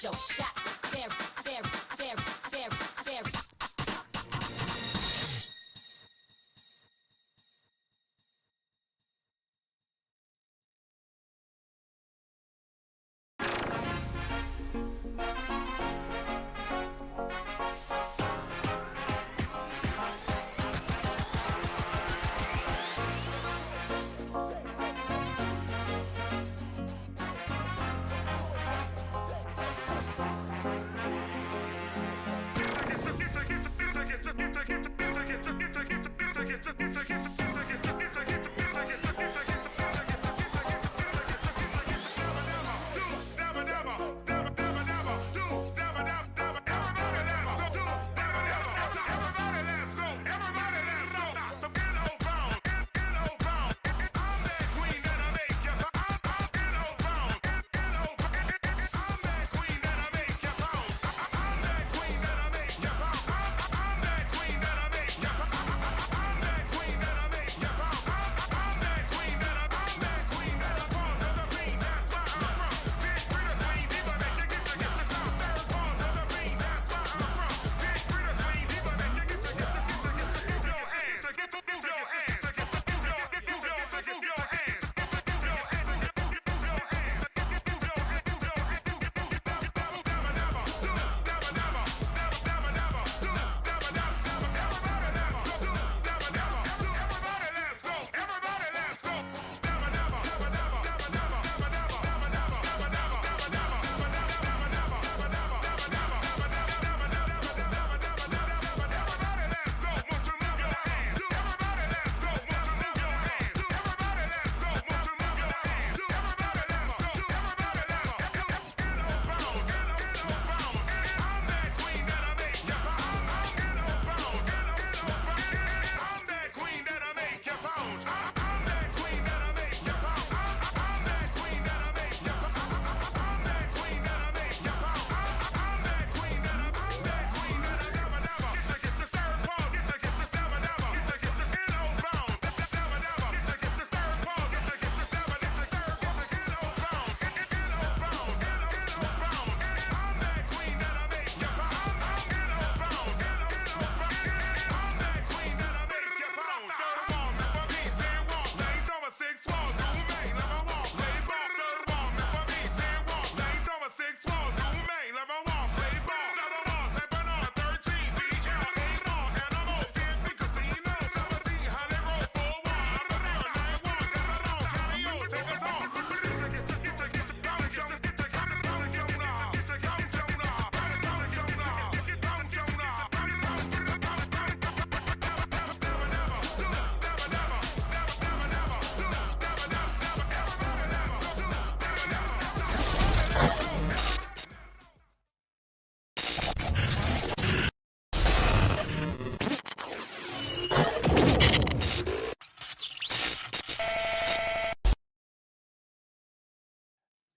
show shot. Tear, tear, tear, tear, tear.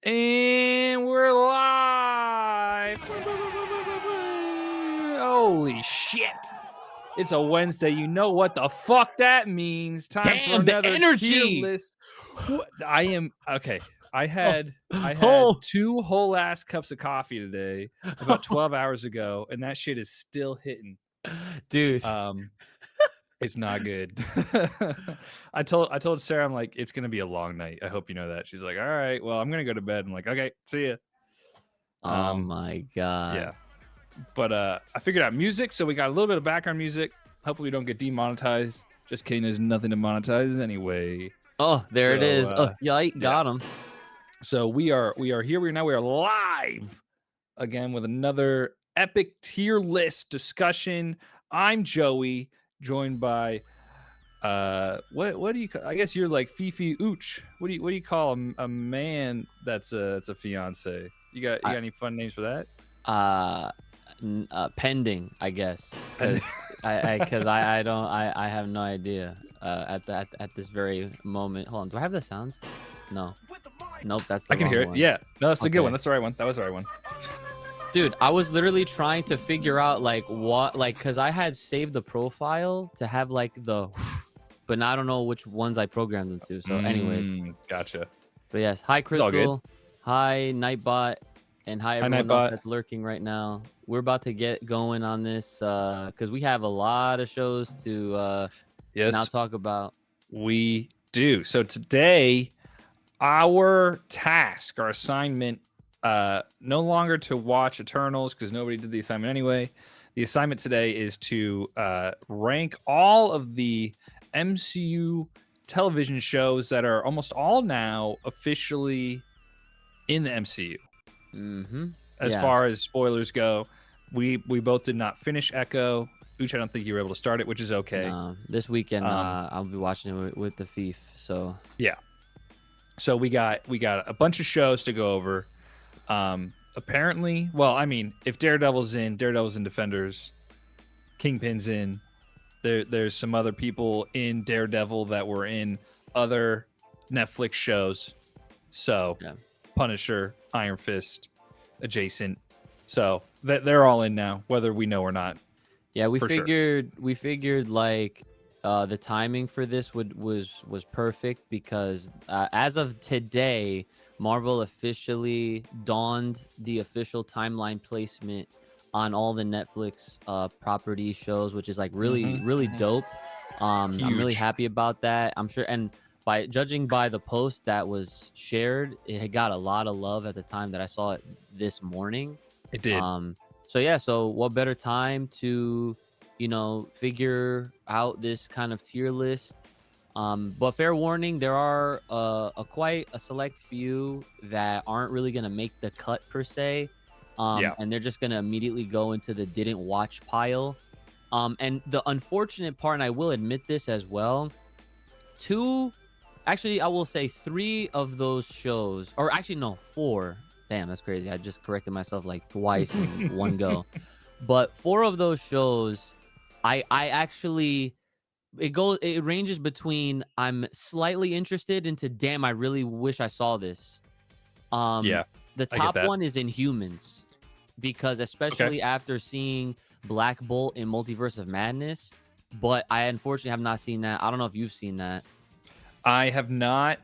And we're live. Holy shit. It's a Wednesday. You know what the fuck that means. Time for Damn, the another energy. tier list. I am okay. I had Oh. 2 whole ass cups of coffee today about 12 hours ago, and that shit is still hitting. Dude. It's not good. I told Sarah, I'm like, it's gonna be a long night. I hope you know that. She's like, all right, well, I'm gonna go to bed. I'm like, okay, see ya. Oh my god. Yeah. But I figured out music, so we got a little bit of background music. Hopefully we don't get demonetized. Just kidding, there's nothing to monetize anyway. Oh, there it is. Oh, yike, got him. So we are here. We are live again with another epic tier list discussion. I'm Joey, joined by what do you call, I guess you're like Fifi Uch. What do you call a man that's a fiance? You got any fun names for that? Pending, I guess, because I have no idea at this very moment. Hold on, do I have the sounds? No, nope, that's the I can hear it. one. Yeah, no, that's the good one. That's the right one. That was the right one. Dude, I was literally trying to figure out like what, like, because I had saved the profile to have like the, but now I don't know which ones I programmed them to. So anyways, gotcha. but yes, hi Crystal, hi Nightbot, And hi Hi, everyone else Nightbot. that's lurking right now. We're about to get going on this because we have a lot of shows to now Yes, talk about. we do. So today, our task, our assignment, no longer to watch Eternals because nobody did the assignment anyway. The assignment today is to rank all of the MCU television shows that are almost all now officially in the MCU. Mm-hmm. As far as spoilers go, we both did not finish Echo. Uchi, I don't think you were able to start it, which is okay. No, this weekend I'll be watching it with the thief. So yeah. So we got a bunch of shows to go over. Apparently, well, I mean, if Daredevil's in Defenders, Kingpin's in. There's some other people in Daredevil that were in other Netflix shows. So yeah. Punisher, Iron Fist, adjacent. So they're all in now, whether we know or not. Yeah, we For sure. figured like the timing for this was perfect because as of today, Marvel officially donned the official timeline placement on all the Netflix property shows, which is like really dope. I'm really Huge. happy about that. I'm sure, and by judging by the post that was shared, it had got a lot of love at the time that I saw it this morning. It did. So yeah, so what better time to, figure out this kind of tier list? But fair warning, there are quite a select few that aren't really gonna make the cut per se. And they're just gonna immediately go into the didn't watch pile. And the unfortunate part, and I will admit this as well, I will say 3 of those shows, or actually no, 4. Damn, that's crazy. I just corrected myself like twice in one go. But 4 of those shows, I actually it ranges between I'm slightly interested into damn, I really wish I saw this. The top one is Inhumans, because especially after seeing Black Bolt in Multiverse of Madness, but I unfortunately have not seen that. I don't know if you've seen that. I have not.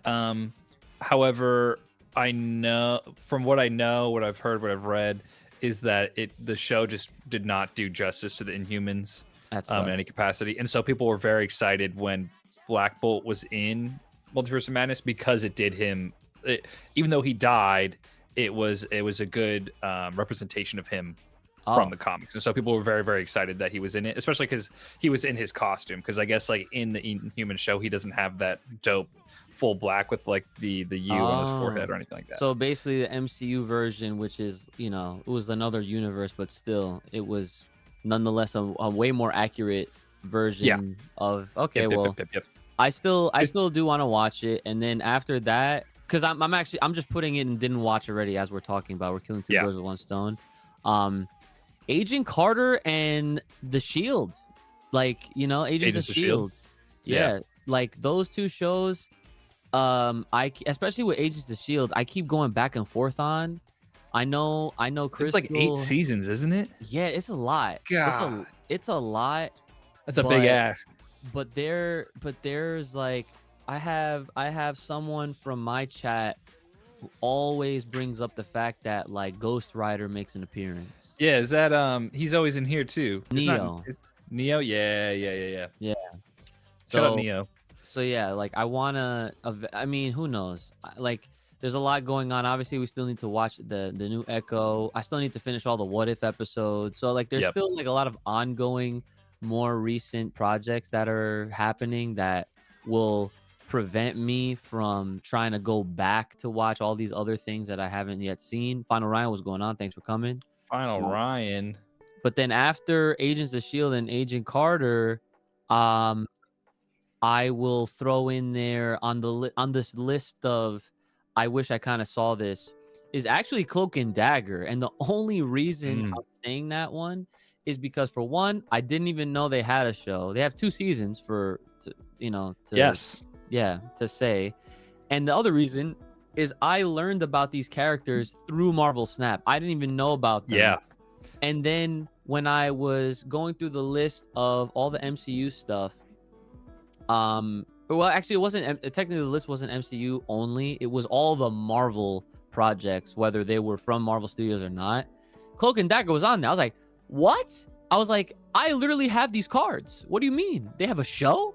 However, I know from what I know, what I've heard, what I've read, is that the show just did not do justice to the Inhumans in any capacity, and so people were very excited when Black Bolt was in Multiverse of Madness because it did him. Even though he died, it was a good representation of him from the comics, and so people were very, very excited that he was in it, especially because he was in his costume. Because I guess like in the Inhuman show, he doesn't have that dope full black with like the U on his forehead or anything like that. So basically, the MCU version, which is it was another universe, but still, it was nonetheless a way more accurate version of. Okay, Yep. I still do want to watch it, and then after that, because I'm just putting it and didn't watch already as we're talking about. We're killing 2 birds with 1 stone. Agent Carter and the Shield, like Agents of Shield. Yeah, like those 2 shows. Especially with Agents of Shield, I keep going back and forth on. I know. It's like 8 seasons, isn't it? Yeah, it's a lot. God, it's a lot. That's a big ask. But there's like I have someone from my chat who always brings up the fact that like Ghost Rider makes an appearance. Yeah, is that he's always in here too. Neo. Neo? Yeah. Yeah. Shut up, Neo. So yeah, like I wanna. I mean, who knows? Like, there's a lot going on. Obviously, we still need to watch the new Echo. I still need to finish all the What If episodes. So like, there's still like a lot of ongoing, more recent projects that are happening that will prevent me from trying to go back to watch all these other things that I haven't yet seen. Final Ryan, what's going on? Thanks for coming. Final Ryan. But then after Agents of Shield and Agent Carter, I will throw in there on this list of I wish I kind of saw this is actually Cloak and Dagger. And the only reason I'm saying that one is because, for one, I didn't even know they had a show. They have 2 seasons to say. And the other reason is I learned about these characters through Marvel Snap. I didn't even know about them. Yeah. And then when I was going through the list of all the MCU stuff, well, actually, it wasn't technically, the list wasn't MCU only. It was all the Marvel projects, whether they were from Marvel Studios or not, Cloak and Dagger was on there. I was like, what? I was like, I literally have these cards. What do you mean? They have a show?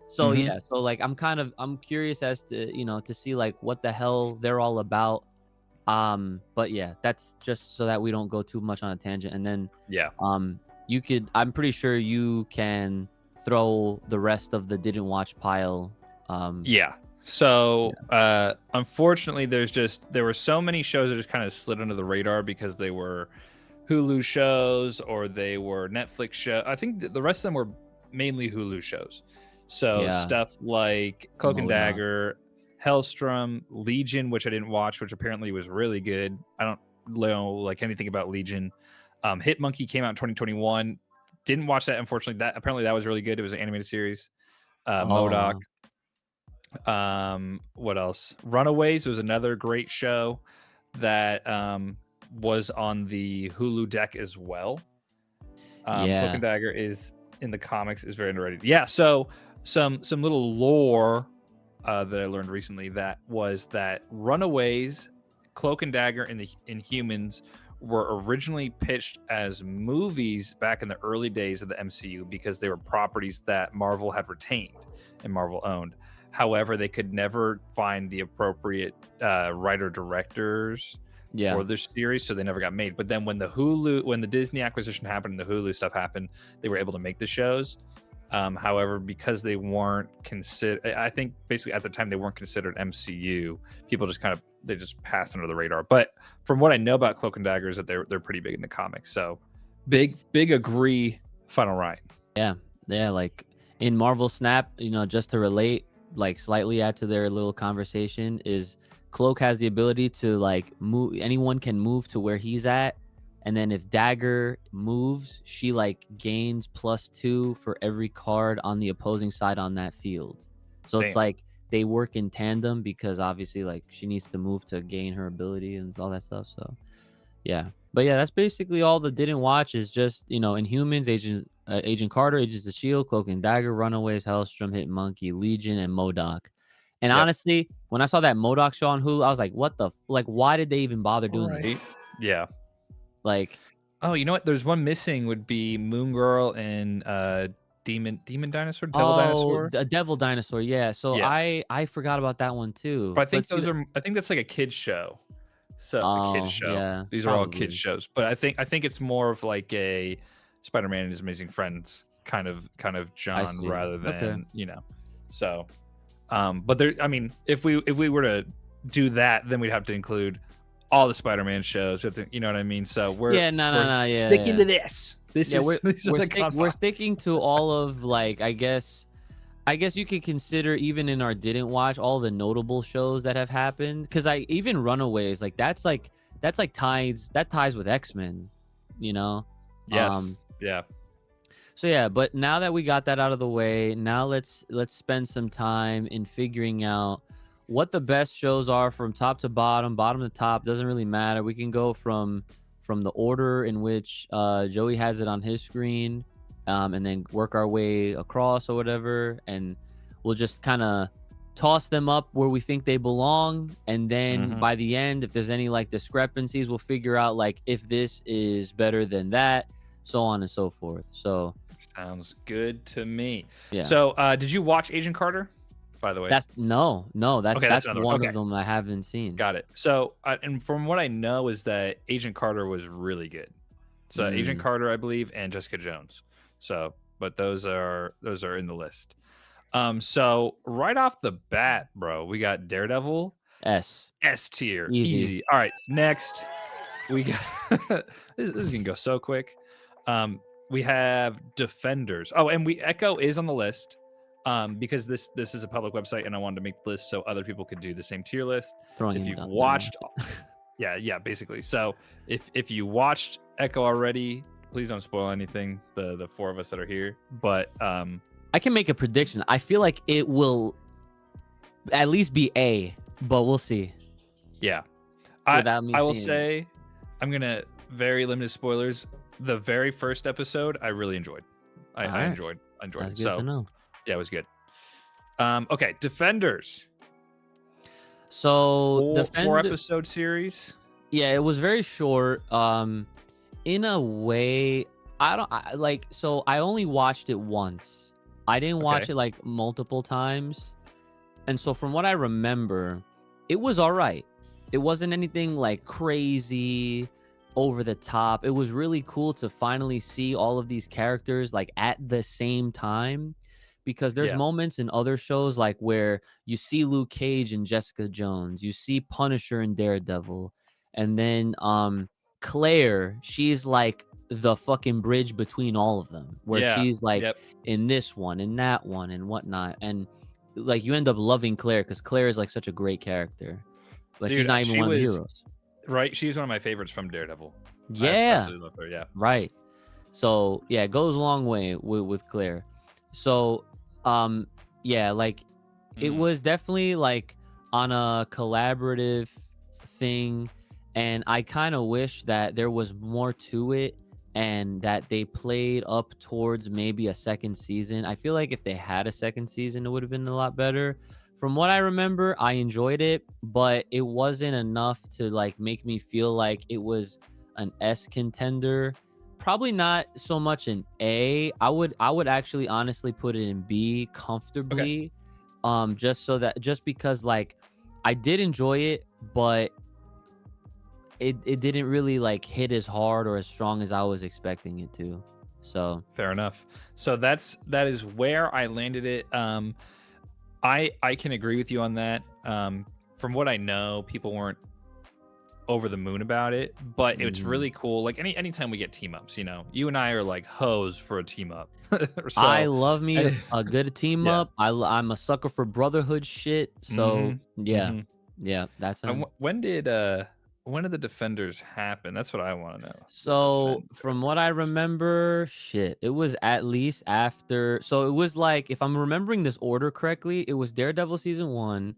So yeah, so like I'm curious as to, you know, to see like what the hell they're all about. But yeah, that's just so that we don't go too much on a tangent. And then I'm pretty sure you can throw the rest of the didn't watch pile. So unfortunately there were so many shows that just kind of slid under the radar because they were Hulu shows or they were Netflix shows. I think the rest of them were mainly Hulu shows. So stuff like Cloak and Dagger, Hellstrom, Legion, which I didn't watch, which apparently was really good. I don't know like anything about Legion. Hit Monkey came out in 2021. Didn't watch that, unfortunately. That apparently that was really good. It was an animated series. MODOK. What else? Runaways was another great show that was on the Hulu deck as well. Cloak and Dagger is in the comics is very underrated. Yeah, so some little lore that I learned recently that was that Runaways, Cloak and Dagger, and the Inhumans were originally pitched as movies back in the early days of the MCU because they were properties that Marvel had retained and Marvel owned. However, they could never find the appropriate writer-directors for their series, so they never got made. But then when the Disney acquisition happened and the Hulu stuff happened, they were able to make the shows. However, because they weren't considered, I think basically at the time they weren't considered MCU, people just they just passed under the radar. But from what I know about Cloak and Dagger is that they're pretty big in the comics. So big agree. Final Ride. Yeah, like in Marvel Snap, you know, just to relate, like slightly add to their little conversation, is Cloak has the ability to like move. Anyone can move to where he's at. And then if Dagger moves, she like gains +2 for every card on the opposing side on that field. So it's like they work in tandem because obviously like she needs to move to gain her ability and all that stuff. So yeah, but yeah, that's basically all the didn't watch is just, you know, Inhumans, Agent Carter, Agents of S.H.I.E.L.D., Cloak and Dagger, Runaways, Hellstrom, Hit Monkey, Legion, and MODOK. And honestly, when I saw that MODOK show on Hulu, I was like, what the like why did they even bother doing this? Yeah. Like, oh, you know what? There's one missing would be Moon Girl and Demon Dinosaur, Devil Dinosaur. Devil Dinosaur, yeah. So I forgot about that one too. But I think I think that's like a kid's show. So a kid's show. Yeah, these are all kids shows. But I think it's more of like a Spider-Man and His Amazing Friends kind of John rather than you know. So, but there. I mean, if we were to do that, then we'd have to include all the Spider-Man shows. We have to, you know what I mean? So we're sticking to this. We're sticking to all of like I guess you could consider even in our didn't watch all the notable shows that have happened, because I even Runaways like that's ties with X-Men, you know. Yes. So yeah, but now that we got that out of the way, now let's spend some time in figuring out what the best shows are from top to bottom to top. Doesn't really matter. We can go from the order in which Joey has it on his screen, and then work our way across or whatever, and we'll just kind of toss them up where we think they belong, and then by the end, if there's any like discrepancies, we'll figure out like if this is better than that, so on and so forth. So sounds good to me. Yeah. So did you watch Agent Carter, by the way? That's one of them I haven't seen. Got it. So and from what I know is that Agent Carter was really good. So Agent Carter, I believe, and Jessica Jones. So, but those are in the list. So right off the bat, bro, we got Daredevil. S tier. Easy. All right, next we got this is gonna go so quick. We have Defenders. Oh, and Echo is on the list. Because this is a public website and I wanted to make the list so other people could do the same tier list. If you've watched basically. So if you watched Echo already, please don't spoil anything, the four of us that are here. But I can make a prediction. I feel like it will at least be A, but we'll see. Yeah. I will say I'm gonna very limited spoilers. The very first episode I really enjoyed. I enjoyed That's it. Good to know. Yeah, it was good. Okay, Defenders. So Four episode series. yeah, it was very short. In a way, so I only watched it once. I didn't watch Okay. it like multiple times. And so from what I remember, it was all right. It wasn't anything like crazy over the top. It was really cool to finally see all of these characters like at the same time, because there's Yeah. moments in other shows like where you see Luke Cage and Jessica Jones, you see Punisher and Daredevil, and then Claire, she's like the fucking bridge between all of them, where Yeah. she's like Yep. in this one, in that one, and whatnot. And like you end up loving Claire because Claire is like such a great character, but she's Dude, not even she one of the was heroes. right. She's one of my favorites from Daredevil. I Yeah, absolutely love her. Yeah. right. So yeah, it goes a long way with Claire. So yeah, like it Mhm. was definitely like on a collaborative thing, and I kind of wish that there was more to it and that they played up towards maybe a second season. I feel like if they had a second season, it would have been a lot better. From what I remember, I enjoyed it, but it wasn't enough to like make me feel like it was an S contender. Probably not so much an A. I would actually honestly put it in B comfortably. Just because like I did enjoy it, but it didn't really like hit as hard or as strong as I was expecting it to. So Fair enough. So that is where I landed it. I can agree with you on that. From what I know, people weren't over the moon about it, but it's really cool. Like anytime we get team ups, you and I are like hoes for a team up. I So love me a good team Yeah. up. I'm a sucker for brotherhood shit. So yeah, mhm. yeah, that's him. When did the defenders happen? That's what I want to know. So from what I remember, shit, it was at least after. So it was like, if I'm remembering this order correctly, it was Daredevil season 1,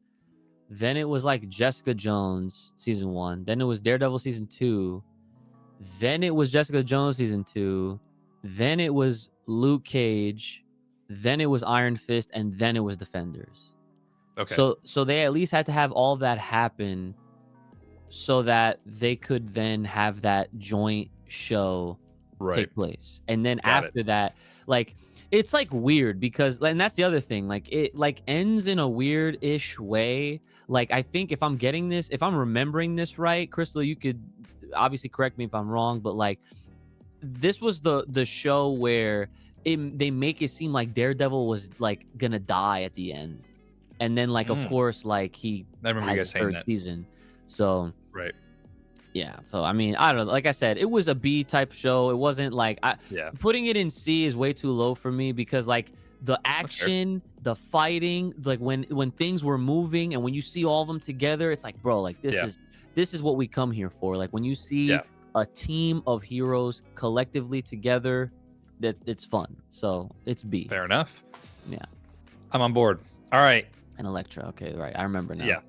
then it was like Jessica Jones season 1, then it was Daredevil season 2, then it was Jessica Jones season 2, then it was Luke Cage, then it was Iron Fist, and then it was Defenders. Okay. So they at least had to have all that happen so that they could then have that joint show Right. take place. And then Got after that, like it's like weird because, and that's the other thing, like it like ends in a weird-ish way. Like I think if I'm remembering this right, Crystal, you could obviously correct me if I'm wrong, but like this was the show where they make it seem like Daredevil was like gonna die at the end. And then like of course like he I remember you has guys his saying third that. season. So Right. yeah, so I mean, I don't know. Like I said, it was a B type show. It wasn't like Yeah. putting it in C is way too low for me because like the action, the fighting, like when things were moving and when you see all of them together, it's like, bro, like this is what we come here for. Like when you see a team of heroes collectively together, that it's fun. So it's B. Fair enough. Yeah. I'm on board. All right. And Elektra. Okay, right. I remember now. Yeah.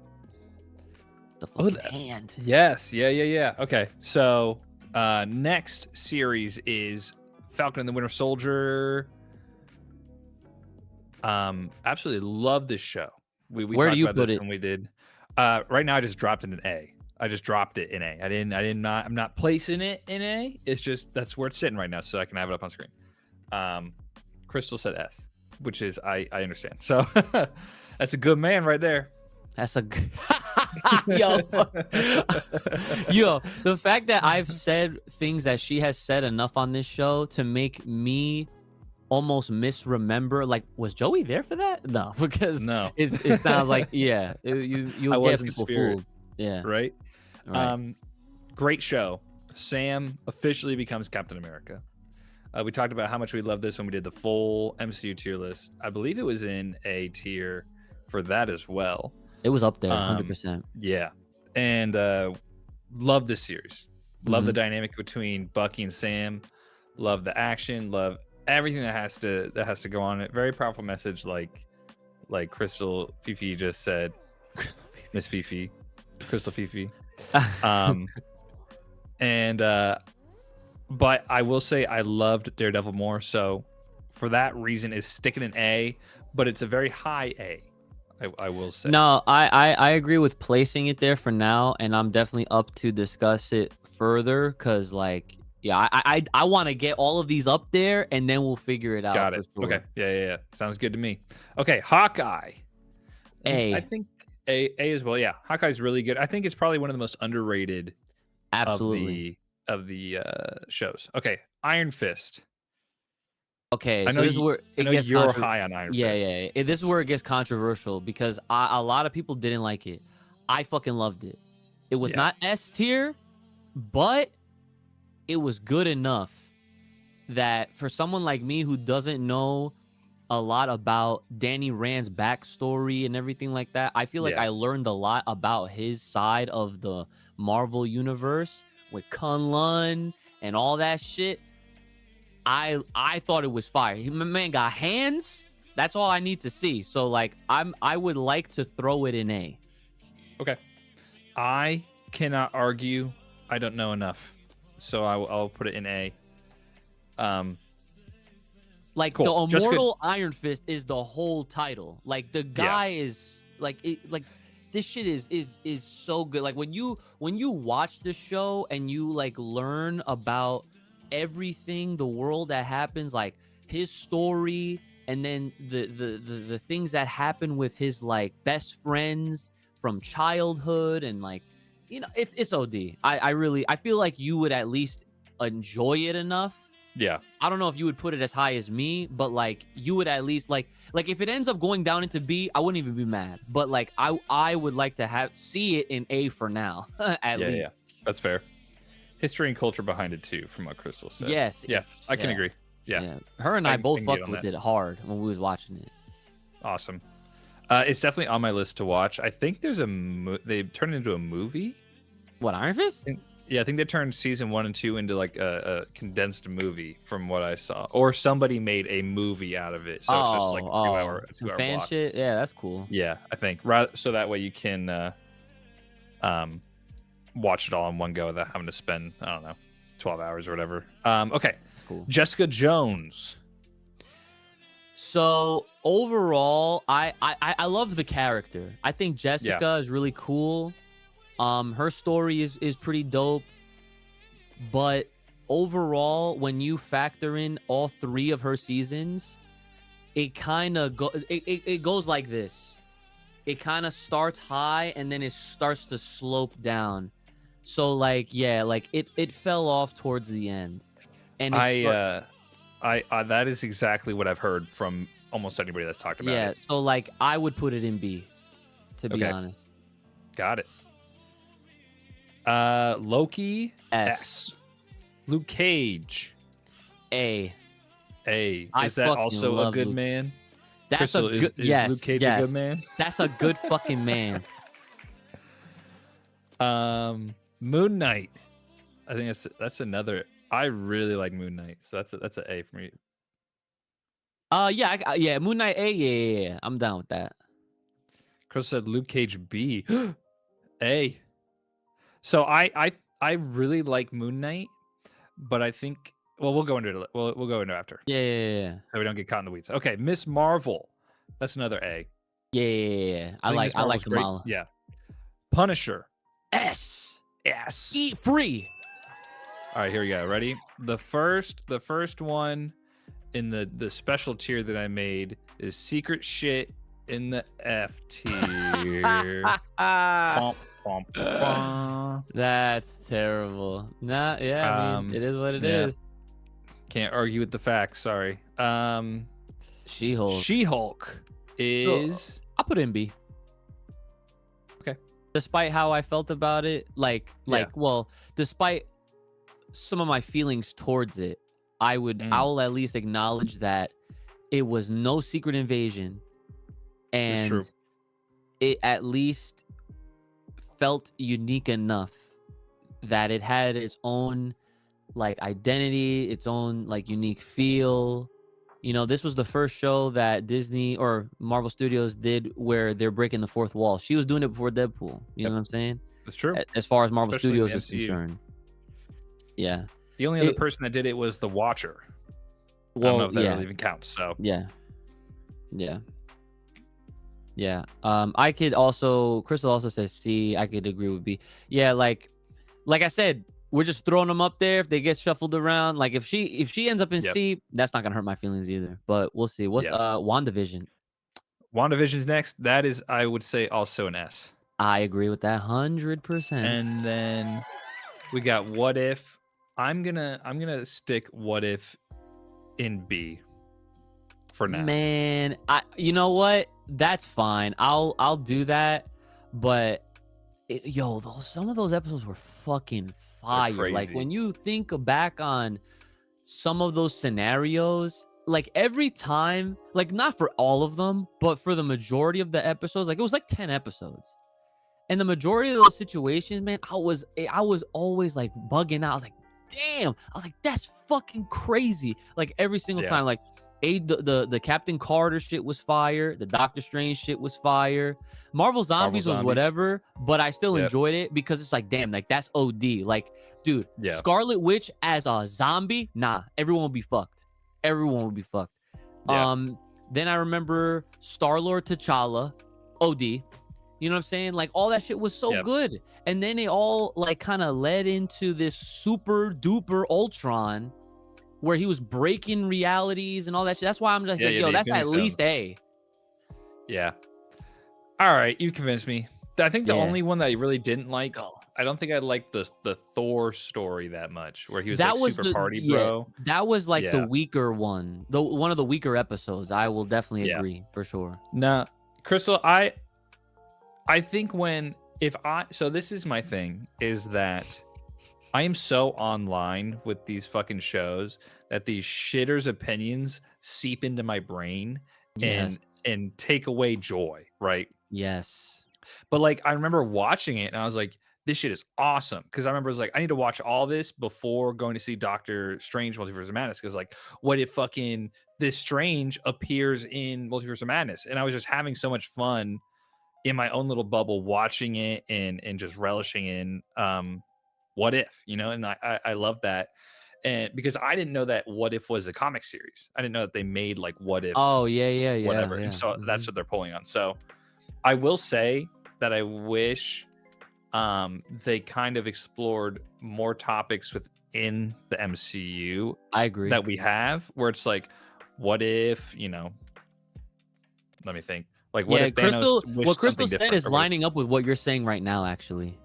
The fucking hand. Yes. Yeah. Okay. So next series is Falcon and the Winter Soldier. Absolutely love this show. We Where talked do you about put this it? when we did. Right now I just dropped it in A. I just dropped it in A. I'm not placing it in A. It's just that's where it's sitting right now, so I can have it up on screen. Crystal said S, which is I understand. So that's a good man right there. That's a yo, the fact that I've said things that she has said enough on this show to make me almost misremember. Like, was Joey there for that? No, because No. it sounds like you'll get people fooled. Yeah, Right. right. Great show. Sam officially becomes Captain America. We talked about how much we love this when we did the full MCU tier list. I believe it was in a tier for that as well. It was up there, 100%. Yeah, and love this series. Love the dynamic between Bucky and Sam. Love the action. Love everything that has to go on it. Very powerful message, like Crystal Fifi just said. Miss Fifi, Crystal Fifi. But I will say I loved Daredevil more. So for that reason, is sticking an A, but it's a very high A. I will say. No, I agree with placing it there for now, and I'm definitely up to discuss it further because, like, yeah, I want to get all of these up there, and then we'll figure it out Got for it. sure. Okay. Yeah. Sounds good to me. Okay, Hawkeye. I A, think A as well. Yeah, Hawkeye's really good. I think it's probably one of the most underrated absolutely. of the shows. Okay, Iron Fist. Okay, I so know this is you. where I it know gets you're high on Iron Yeah, Fist. yeah, yeah. This is where it gets controversial because a lot of people didn't like it. I fucking loved it. It was Yeah. not S tier, but it was good enough that for someone like me who doesn't know a lot about Danny Rand's backstory and everything like that, I feel like Yeah. I learned a lot about his side of the Marvel universe with Kunlun and all that shit. I thought it was fire. My man got hands. That's all I need to see. So like I would like to throw it in A. Okay. I cannot argue. I don't know enough, so I'll put it in A. Like Cool. the Immortal Iron Fist is the whole title. Like the guy is like it, like this shit is so good. Like when you watch the show and you like learn about everything, the world that happens, like his story, and then the things that happen with his like best friends from childhood, and like it's OD. I feel like you would at least enjoy it enough. Yeah. I don't know if you would put it as high as me, but like you would at least like if it ends up going down into B, I wouldn't even be mad. But like I would like to see it in A for now, at least. Yeah. That's fair. History and culture behind it too, from what Crystal said. Yes. Yeah, I can agree. Yeah. Her and I both can get fucked on with that. it hard when we was watching it. Awesome. It's definitely on my list to watch. I think there's they turned it into a movie. What, Iron Fist? Yeah, I think they turned season 1 and 2 into like a condensed movie from what I saw, or somebody made a movie out of it. So it's just like a 2 hour some fan block. shit. Yeah, that's cool. Yeah, I think so that way you can watch it all in one go without having to spend 12 hours or whatever. Okay, Cool. Jessica Jones. So overall, I love the character. I think Jessica is really cool. Her story is pretty dope. But overall, when you factor in all 3 of her seasons, it kind of it goes like this. It kind of starts high and then it starts to slope down. So like it fell off towards the end. And that is exactly what I've heard from almost anybody that's talked about it. So like I would put it in B, to be Okay. honest. Got it. Loki S. Luke Cage A. A. I Is that fucking also a love good Luke. man? That's Crystal, a good is Luke Cage a good man? That's a good fucking man. Moon Knight. I think that's another. I really like Moon Knight, so that's an A for me. Yeah, Moon Knight A. Yeah. I'm down with that. Crystal said Luke Cage B. A. So I really like Moon Knight, but I think we'll go into it. We'll go into it after. Yeah. So we don't get caught in the weeds. Okay, Miss Marvel. That's another A. Yeah. I think like Miss Marvel's great. Kamala. Yeah. Punisher. S. Yes. Eat free. All right, here we go. Ready? The first one in the special tier that I made is secret shit in the F tier. Bump, bump, bump. That's terrible. Nah, I mean, it is what it is. Can't argue with the facts. Sorry. She-Hulk. She-Hulk is. I'll put it in B. Okay. Despite how I felt about it, well, despite some of my feelings towards it, I'll at least acknowledge that it was no secret invasion, and it at least felt unique enough that it had its own like identity, its own like unique feel. You know, this was the first show that Disney or Marvel Studios did where they're breaking the fourth wall. She was doing it before Deadpool. You know what I'm saying? That's true. As far as Marvel Especially in Studios is the MCU. concerned. Yeah. The only other person that did it was the Watcher. I don't know if that really even counts. So yeah. Yeah. I could also, Crystal also says C. I could agree with B. Yeah, like I said, we're just throwing them up there. If they get shuffled around, like if she ends up in Yep. C, that's not gonna hurt my feelings either. But we'll see. What's Yeah. WandaVision? WandaVision's next. That is, I would say, also an S. I agree with that 100%. And then we got What If. I'm gonna stick What If in B for now. Man, you know what? That's fine. I'll do that. But yo, some of those episodes were fucking fire. Like crazy. when you think back on some of those scenarios, like every time, like not for all of them, but for the majority of the episodes, like it was like 10 episodes. And the majority of those situations, man, I was always like bugging out. I was like, damn. I was like, that's fucking crazy. Like every single Yeah. time, like the Captain Carter shit was fire. The Doctor Strange shit was fire. Marvel Zombies was whatever, but I still enjoyed it because it's like, damn, like that's OD. Like, dude, Scarlet Witch as a zombie, nah, everyone would be fucked. Everyone would be fucked. Yeah. Then I remember Star-Lord T'Challa, OD. You know what I'm saying? Like all that shit was so good. And then it all like kind of led into this super duper Ultron where he was breaking realities and all that shit. That's why I'm just like, yo, that's at least A. Yeah. All right, you convinced me. I think the only one that I really didn't like, I don't think I liked the Thor story that much, where he was like super party bro. That was like the weaker one, one of the weaker episodes. I will definitely agree for sure. Now, Crystal, I think so this is my thing, is that I am so online with these fucking shows that these shitters' opinions seep into my brain and take away joy, right? Yes. But like I remember watching it and I was like, this shit is awesome. Because I remember I was like, I need to watch all this before going to see Doctor Strange Multiverse of Madness. Because like, what if fucking this Strange appears in Multiverse of Madness? And I was just having so much fun in my own little bubble watching it and just relishing in What If, you know, and I love that. And because I didn't know that What If was a comic series. I didn't know that they made like What If. Oh, yeah. Whatever. And so that's what they're pulling on. So I will say that I wish they kind of explored more topics within the MCU. I agree. That we have, where it's like, what if, you know, let me think. Like, what if Crystal, Thanos what Crystal said is lining up with what you're saying right now, actually.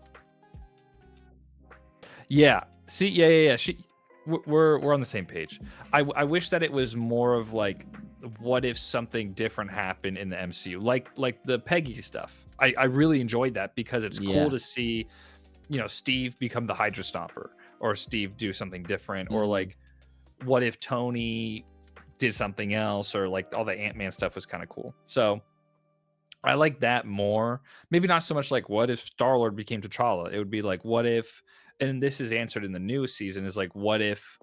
Yeah. See, yeah. We're on the same page. I wish that it was more of like, what if something different happened in the MCU, like the Peggy stuff. I really enjoyed that because it's cool to see, you know, Steve become the Hydra Stomper, or Steve do something different, or like, what if Tony did something else, or like all the Ant-Man stuff was kind of cool. So I like that more. Maybe not so much like what if Star-Lord became T'Challa. It would be like, what if, and this is answered in the new season, is like, what if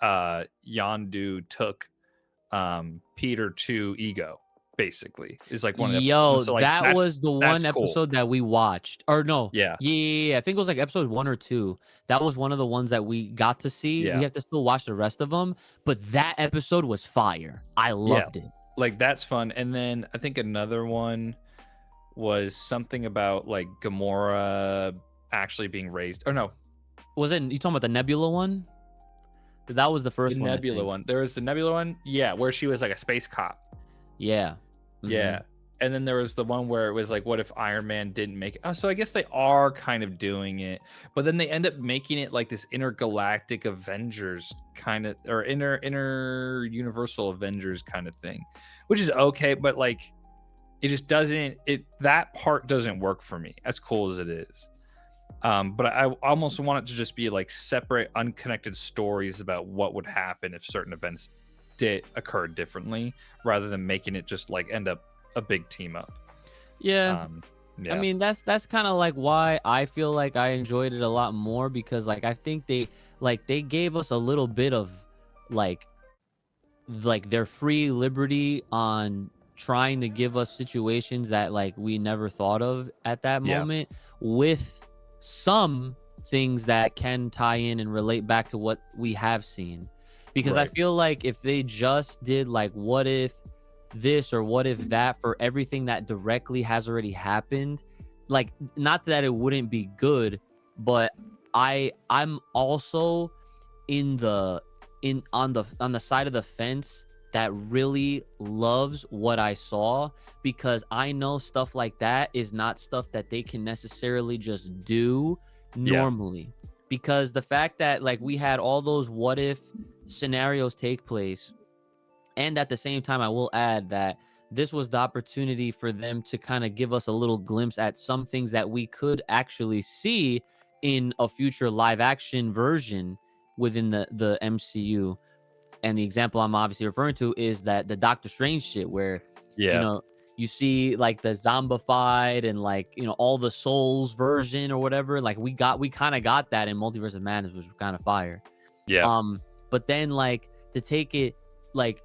Yondu took Peter to Ego, basically, is like one of the episodes. So like, that was the one episode that we watched. Or no. Yeah. I think it was like episode 1 or 2. That was one of the ones that we got to see. We have to still watch the rest of them, but that episode was fire. I loved it. Like, that's fun. And then I think another one was something about like Gamora actually being raised. Or no. Was it, you talking about the Nebula one? That was the first one. Nebula one. There was the Nebula one. Yeah, where she was like a space cop. Yeah. Yeah. And then there was the one where it was like, what if Iron Man didn't make it? Oh, so I guess they are kind of doing it, but then they end up making it like this intergalactic Avengers kind of, or inner universal Avengers kind of thing, which is okay, but like, it just doesn't, that part doesn't work for me, as cool as it is. But I almost want it to just be like separate, unconnected stories about what would happen if certain events did occur differently, rather than making it just like end up a big team up. Yeah. I mean, that's kind of like why I feel like I enjoyed it a lot more, because like I think they gave us a little bit of like their free liberty on trying to give us situations that like we never thought of at that moment, with some things that can tie in and relate back to what we have seen. Because I feel like if they just did like, what if this or what if that for everything that directly has already happened. Like, not that it wouldn't be good, but I'm also on the side of the fence that really loves what I saw, because I know stuff like that is not stuff that they can necessarily just do normally. Because the fact that like we had all those what if scenarios take place, and at the same time I will add that this was the opportunity for them to kind of give us a little glimpse at some things that we could actually see in a future live action version within the MCU. And the example I'm obviously referring to is that the Doctor Strange shit, where you know you see like the zombified and like, you know, all the souls version or whatever. Like we kind of got that in Multiverse of Madness, which was kind of fire. But then like to take it like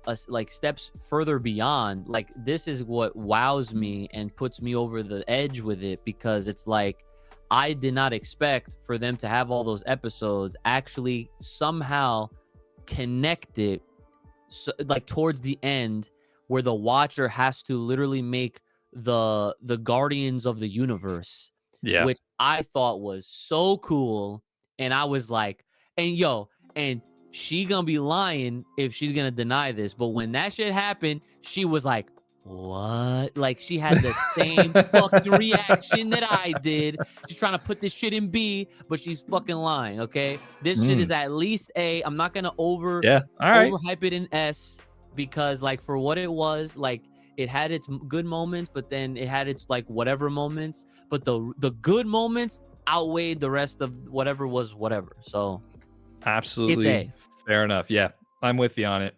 steps further beyond, like this is what wows me and puts me over the edge with it, because it's like I did not expect for them to have all those episodes actually somehow connect it, so like towards the end where the watcher has to literally make the Guardians of the Universe, which I thought was so cool. And I was like, and she gonna be lying if she's gonna deny this, but when that shit happened, she was like, what? Like she had the same fucking reaction that I did. She's trying to put this shit in B, but she's fucking lying. Okay, this shit is at least A. I'm not gonna overhype it in S, because like for what it was, like it had its good moments, but then it had its like whatever moments, but the good moments outweighed the rest of whatever was whatever. So absolutely, it's A. Fair enough. Yeah, I'm with you on it.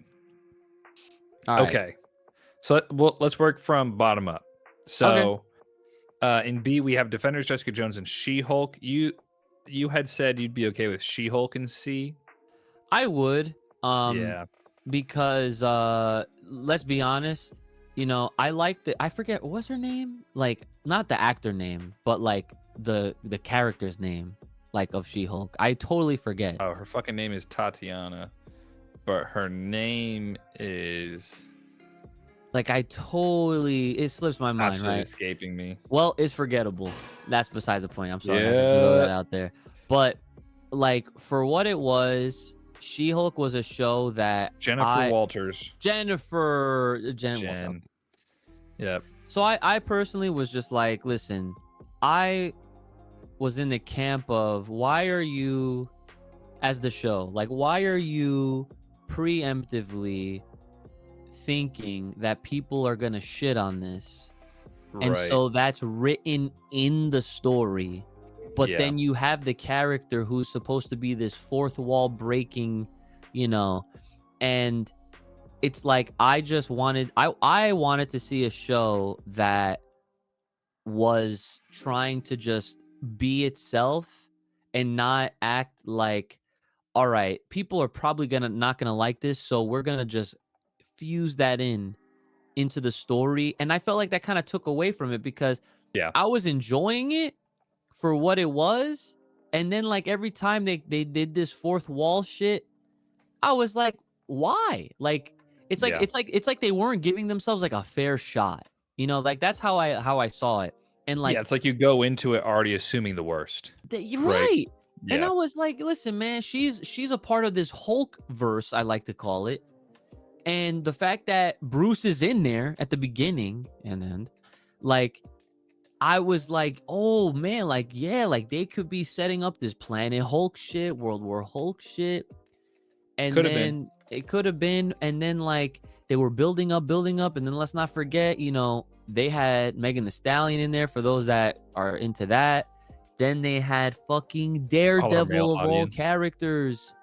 All right. Okay. So let's work from bottom up. So in B, we have Defenders, Jessica Jones, and She-Hulk. You had said you'd be okay with She-Hulk in C. I would. Because let's be honest, you know, I forget what's her name? Like not the actor name, but like the character's name, like of She-Hulk. I totally forget. Oh, her fucking name is Tatiana, but her name is like it slips my mind. Absolutely right? Escaping me. Well, it's forgettable. That's besides the point. I'm sorry. I just throw that out there. But like for what it was, She-Hulk was a show that Jennifer Walters. Jen. Yep. So I personally was just like, listen, I was in the camp of why are you, as the show, like why are you preemptively thinking that people are gonna shit on this? And so that's written in the story, but then you have the character who's supposed to be this fourth wall breaking, you know, and it's like I wanted to see a show that was trying to just be itself and not act like, all right, people are probably not gonna like this, so we're gonna just fuse that into the story. And I felt like that kind of took away from it, because I was enjoying it for what it was, and then like every time they did this fourth wall shit, I was like, why? Like it's like they weren't giving themselves like a fair shot, you know, like that's how I saw it. And like it's like you go into it already assuming the worst. Right. And I was like, listen, man, she's a part of this Hulk verse, I like to call it. And the fact that Bruce is in there at the beginning and then like I was like, oh man, like yeah, like they could be setting up this Planet Hulk shit, World War Hulk shit. And it could have been, and then like they were building up, and then let's not forget, you know, they had Megan Thee Stallion in there for those that are into that. Then they had fucking Daredevil of all characters.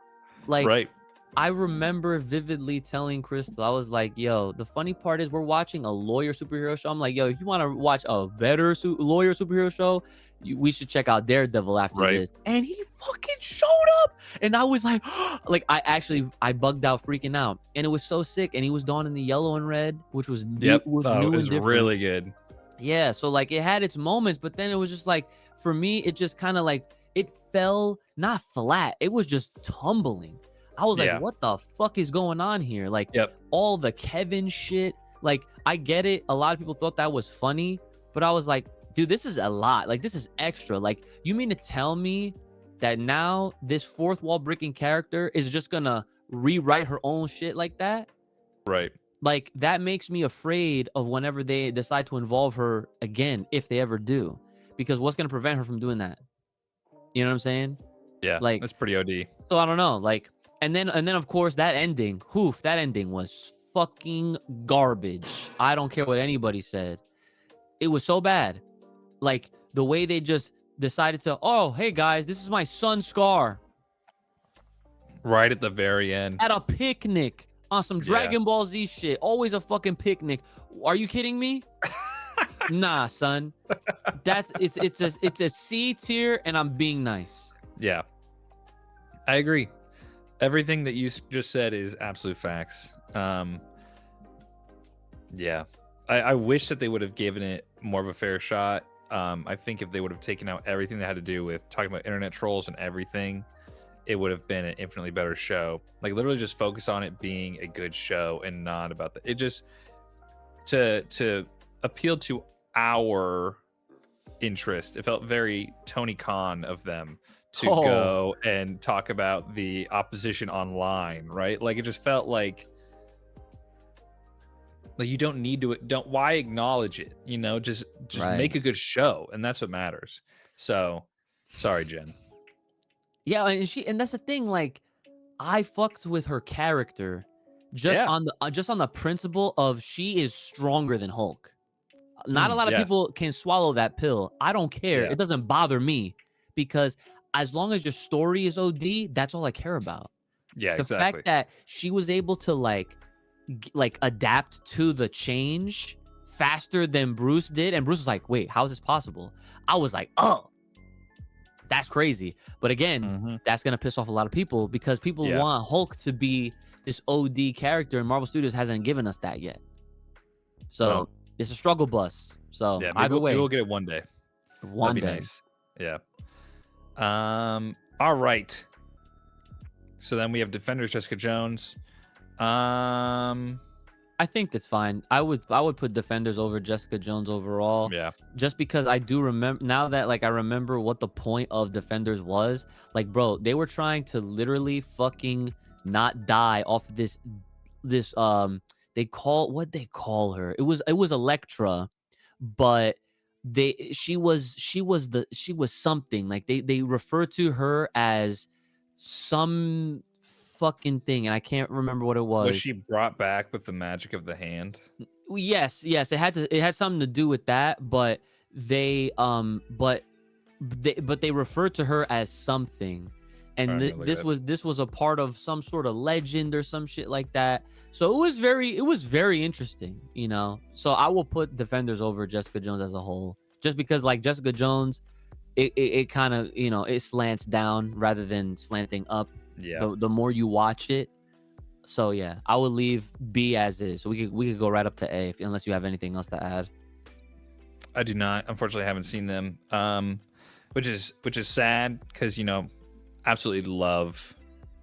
Like I remember vividly telling Crystal, I was like, yo, the funny part is we're watching a lawyer superhero show. I'm like, yo, if you want to watch a better lawyer superhero show, we should check out Daredevil after this. And he fucking showed up. And I was like, like, I bugged out freaking out. And it was so sick. And he was donning the yellow and red, which was new, it was really good. Yeah. So like it had its moments, but then it was just like, for me, it just kind of like, it fell not flat. It was just tumbling. I was like, what the fuck is going on here? Like all the Kevin shit Like, I get it. A lot of people thought that was funny, but I was like, dude, this is a lot. Like, this is extra. Like, you mean to tell me that now this fourth wall breaking character is just gonna rewrite her own shit like that? Right. Like, that makes me afraid of whenever they decide to involve her again, if they ever do, because what's gonna prevent her from doing that? You know what I'm saying? Yeah, Like, that's pretty OD. so I don't know. Like, and then of course that ending, that ending was fucking garbage. I don't care what anybody said. It was so bad. Like, the way they just decided to, oh, hey guys, this is my son Scar Right at the very end. at a picnic on some Dragon Ball Z shit. Always a fucking picnic. Are you kidding me? Nah, son. It's a C tier, and I'm being nice. Yeah, I agree. Everything that you just said is absolute facts. Yeah, I wish that they would have given it more of a fair shot. I think if they would have taken out everything that had to do with talking about internet trolls and everything, it would have been an infinitely better show. Like, literally just focus on it being a good show and not about it just to appeal to our interest. It felt very Tony Khan of them to go and talk about the opposition online, right? Like, it just felt like you don't need to, why acknowledge it? You know, just Right. make a good show, and that's what matters. So sorry, Jen. Yeah, and that's the thing. Like, I fucked with her character just on the principle of she is stronger than Hulk. Not a lot of people can swallow that pill. I don't care. Yeah. It doesn't bother me, because as long as your story is OD, that's all I care about. Yeah, The exactly. fact that she was able to like adapt to the change faster than Bruce did, and Bruce was like, wait, how is this possible? I was like, oh, that's crazy. But again, that's gonna piss off a lot of people, because people want Hulk to be this OD character, and Marvel Studios hasn't given us that yet. So it's a struggle bus. So yeah, either way, we'll get it one day. One That'd be day. nice. Yeah. All right. So then we have Defenders, Jessica Jones. I think that's fine. I would put Defenders over Jessica Jones overall. Yeah. Just because I do remember now that, like, I remember what the point of Defenders was. Like, bro, they were trying to literally fucking not die off of this what'd they call her? It was Elektra, but she was something. Like, they refer to her as some fucking thing, and I can't remember what it was. Was she brought back with the magic of the hand? Yes, it had something to do with that, but they referred to her as something, and this was a part of some sort of legend or some shit like that. So it was very interesting, you know. So I will put Defenders over Jessica Jones as a whole, just because, like, Jessica Jones, it kind of, you know, it slants down rather than slanting up. Yeah. The more you watch it. So yeah, I would leave B as is. So we could go right up to A, unless you have anything else to add. I do not. Unfortunately, I haven't seen them. Which is sad, because, you know, absolutely love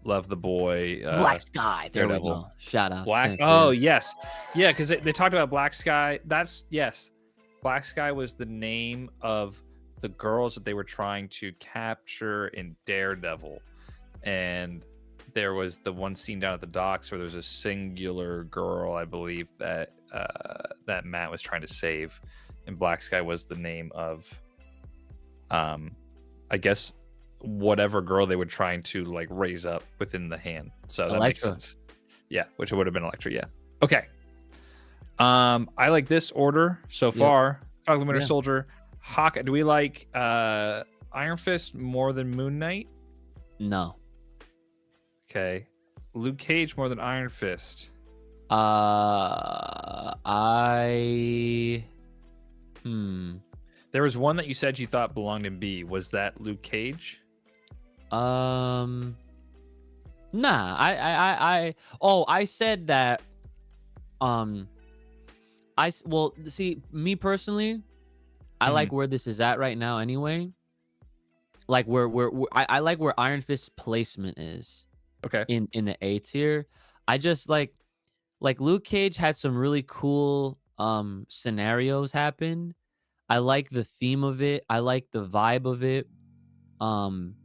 the boy. Black Sky. There we Daredevil. go. Shout out. Black. Oh yes, yeah. Because they talked about Black Sky. Black Sky was the name of the girls that they were trying to capture in Daredevil, and there was the one scene down at the docks where there was a singular girl, I believe, that Matt was trying to save, and Black Sky was the name of, I guess, whatever girl they were trying to, like, raise up within the hand. So that makes sense. Yeah, which would have been Elektra. Yeah. Okay. I like this order so far. Falcon Winter Soldier, Hawkeye. Do we like Iron Fist more than Moon Knight? No. Okay. Luke Cage more than Iron Fist. There was one that you said you thought belonged in B. Was that Luke Cage? Nah. I said that. See, me personally, I like where this is at right now. Anyway, like I like where Iron Fist's placement is. Okay. In the A tier. I just like, Like Luke Cage had some really cool scenarios happen. I like the theme of it. I like the vibe of it. Um,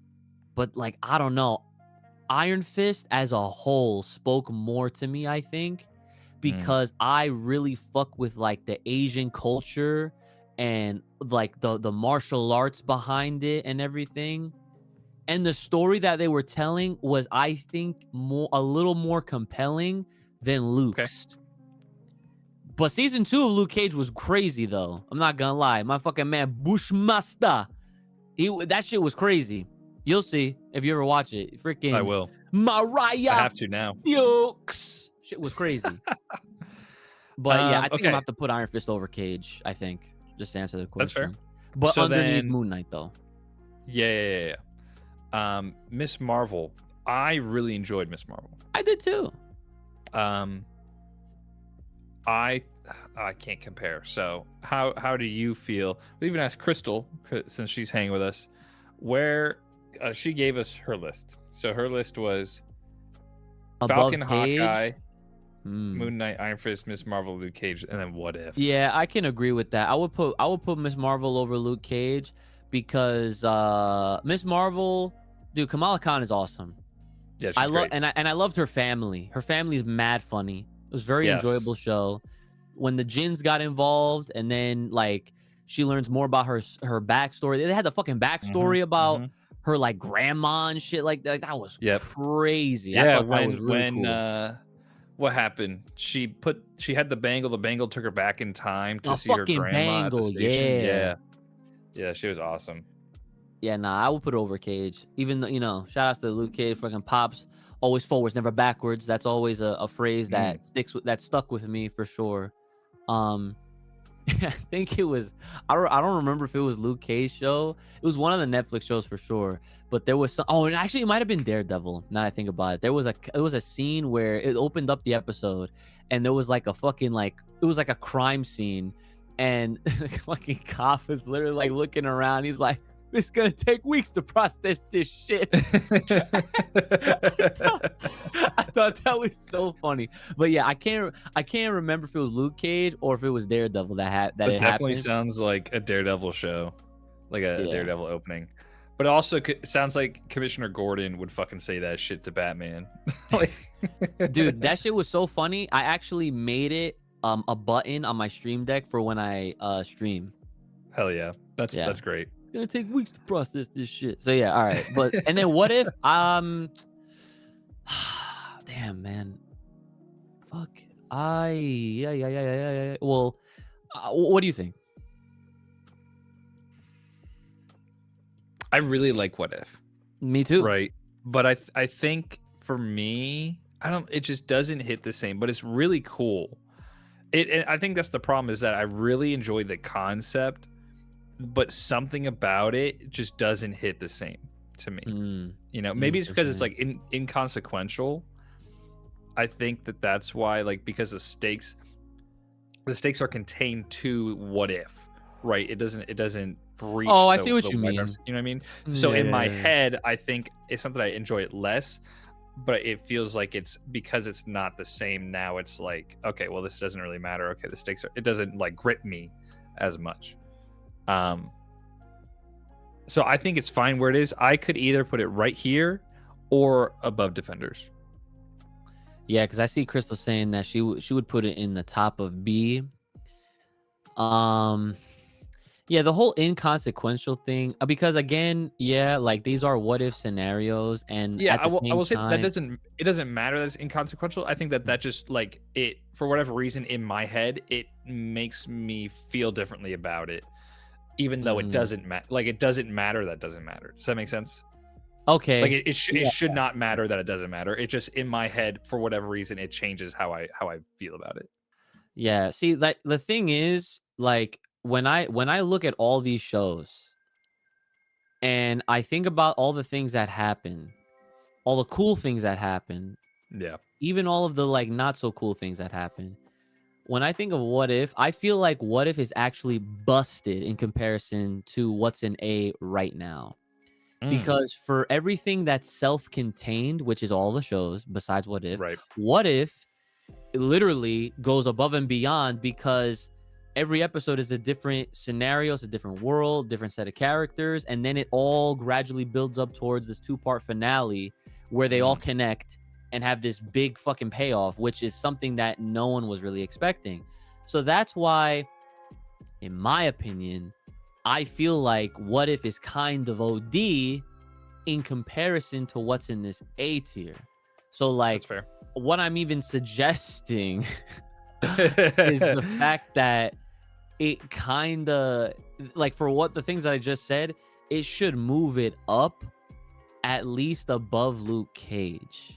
but like I don't know, Iron Fist as a whole spoke more to me, I think, Mm, because I really fuck with like the Asian culture and like the martial arts behind it and everything. And the story that they were telling was, I think, a little more compelling than okay. Luke's. But season 2 of Luke Cage was crazy though. I'm not gonna lie. My fucking man Bushmaster, that shit was crazy. You'll see if you ever watch it. I Freaking will. I Mariah have to now. Stokes. Shit was crazy. But yeah, I think I'm gonna Okay, have to put Iron Fist over Cage, I think. Just to answer the that's fair. question. But So underneath then, Moon Knight though. yeah. Miss Marvel. I really enjoyed Miss Marvel. I did too. Um, I can't compare. So how do you feel? We even asked Crystal since she's hanging with us, where she gave us her list. So her list was Above Falcon, Cage. Hawkeye, Hmm. Moon Knight, Iron Fist, Miss Marvel, Luke Cage, and then What If. Yeah, I can agree with that. I would put Miss Marvel over Luke Cage because Miss Marvel, dude, Kamala Khan is awesome. Yeah, she's I love great. and I loved her family. Her family is mad funny. It was a very Yes. enjoyable show. When the Jins got involved, and then like she learns more about her backstory. They had the fucking backstory about her like grandma and shit like that. Like, that was Yep. crazy. I Yeah, thought that was really cool. what happened? She had the bangle took her back in time to A see her fucking grandma at the bangle, station. yeah. Yeah, she was awesome. Yeah, nah, I would put it over Cage. Even though, shout outs to Luke Cage, fucking pops, always forwards, never backwards. That's always a phrase that that stuck with me for sure. I think it was, I don't remember if it was Luke Cage show. It was one of the Netflix shows for sure. But there was some, and actually it might have been Daredevil. Now I think about it. It was a scene where it opened up the episode and there was like a fucking it was like a crime scene, and the fucking cop is literally like looking around. He's like, it's gonna take weeks to process this shit. I thought that was so funny. But yeah, I can't remember if it was Luke Cage or if it was Daredevil that It it definitely happened. sounds like a Daredevil show, like a Daredevil opening. But it also sounds like Commissioner Gordon would fucking say that shit to Batman. Dude, that shit was so funny. I actually made it a button on my stream deck for when I stream. Hell yeah. That's great. It's gonna take weeks to process this shit. So yeah, all right. But and then What If? Damn, man. Fuck. Yeah. Well, what do you think? I really like What If. Me too. Right. But I think for me, it just doesn't hit the same, but it's really cool. I think that's the problem, is that I really enjoy the concept, but something about it just doesn't hit the same to me. Maybe it's because it's like inconsequential. I think that's why, like, because the stakes are contained to What If, right? It doesn't breach. Oh, I see what you mean. You know what I mean? So in my head, I think it's something I enjoy it less, but it feels like it's because it's not the same now. It's like, okay, well, this doesn't really matter. Okay, the stakes it doesn't like grip me as much. So I think it's fine where it is. I could either put it right here or above Defenders. Yeah, because I see Crystal saying that she would put it in the top of B. Yeah, the whole inconsequential thing, because again, yeah, like these are what if scenarios, and yeah, at the I will say time, that doesn't matter that it's inconsequential. I think that just like it, for whatever reason in my head, it makes me feel differently about it, even though it doesn't matter. Like it doesn't matter that doesn't matter. Does that make sense? Okay. Like it should not matter that it doesn't matter. It just, in my head, for whatever reason, it changes how I feel about it. Yeah. See, like the thing is, like when I look at all these shows and I think about all the things that happen, all the cool things that happen, Yeah. even all of the like not so cool things that happen. When I think of What If, I feel like What If is actually busted in comparison to what's in A right now. Because for everything that's self-contained, which is all the shows besides What If, Right. What If literally goes above and beyond because every episode is a different scenario, it's a different world, different set of characters, and then it all gradually builds up towards this 2-part finale where they all connect and have this big fucking payoff, which is something that no one was really expecting. So that's why, in my opinion, I feel like What If is kind of OD in comparison to what's in this A tier. So like, That's fair. what I'm even suggesting is the fact that it kind of, like, for what the things that I just said, it should move it up at least above Luke Cage.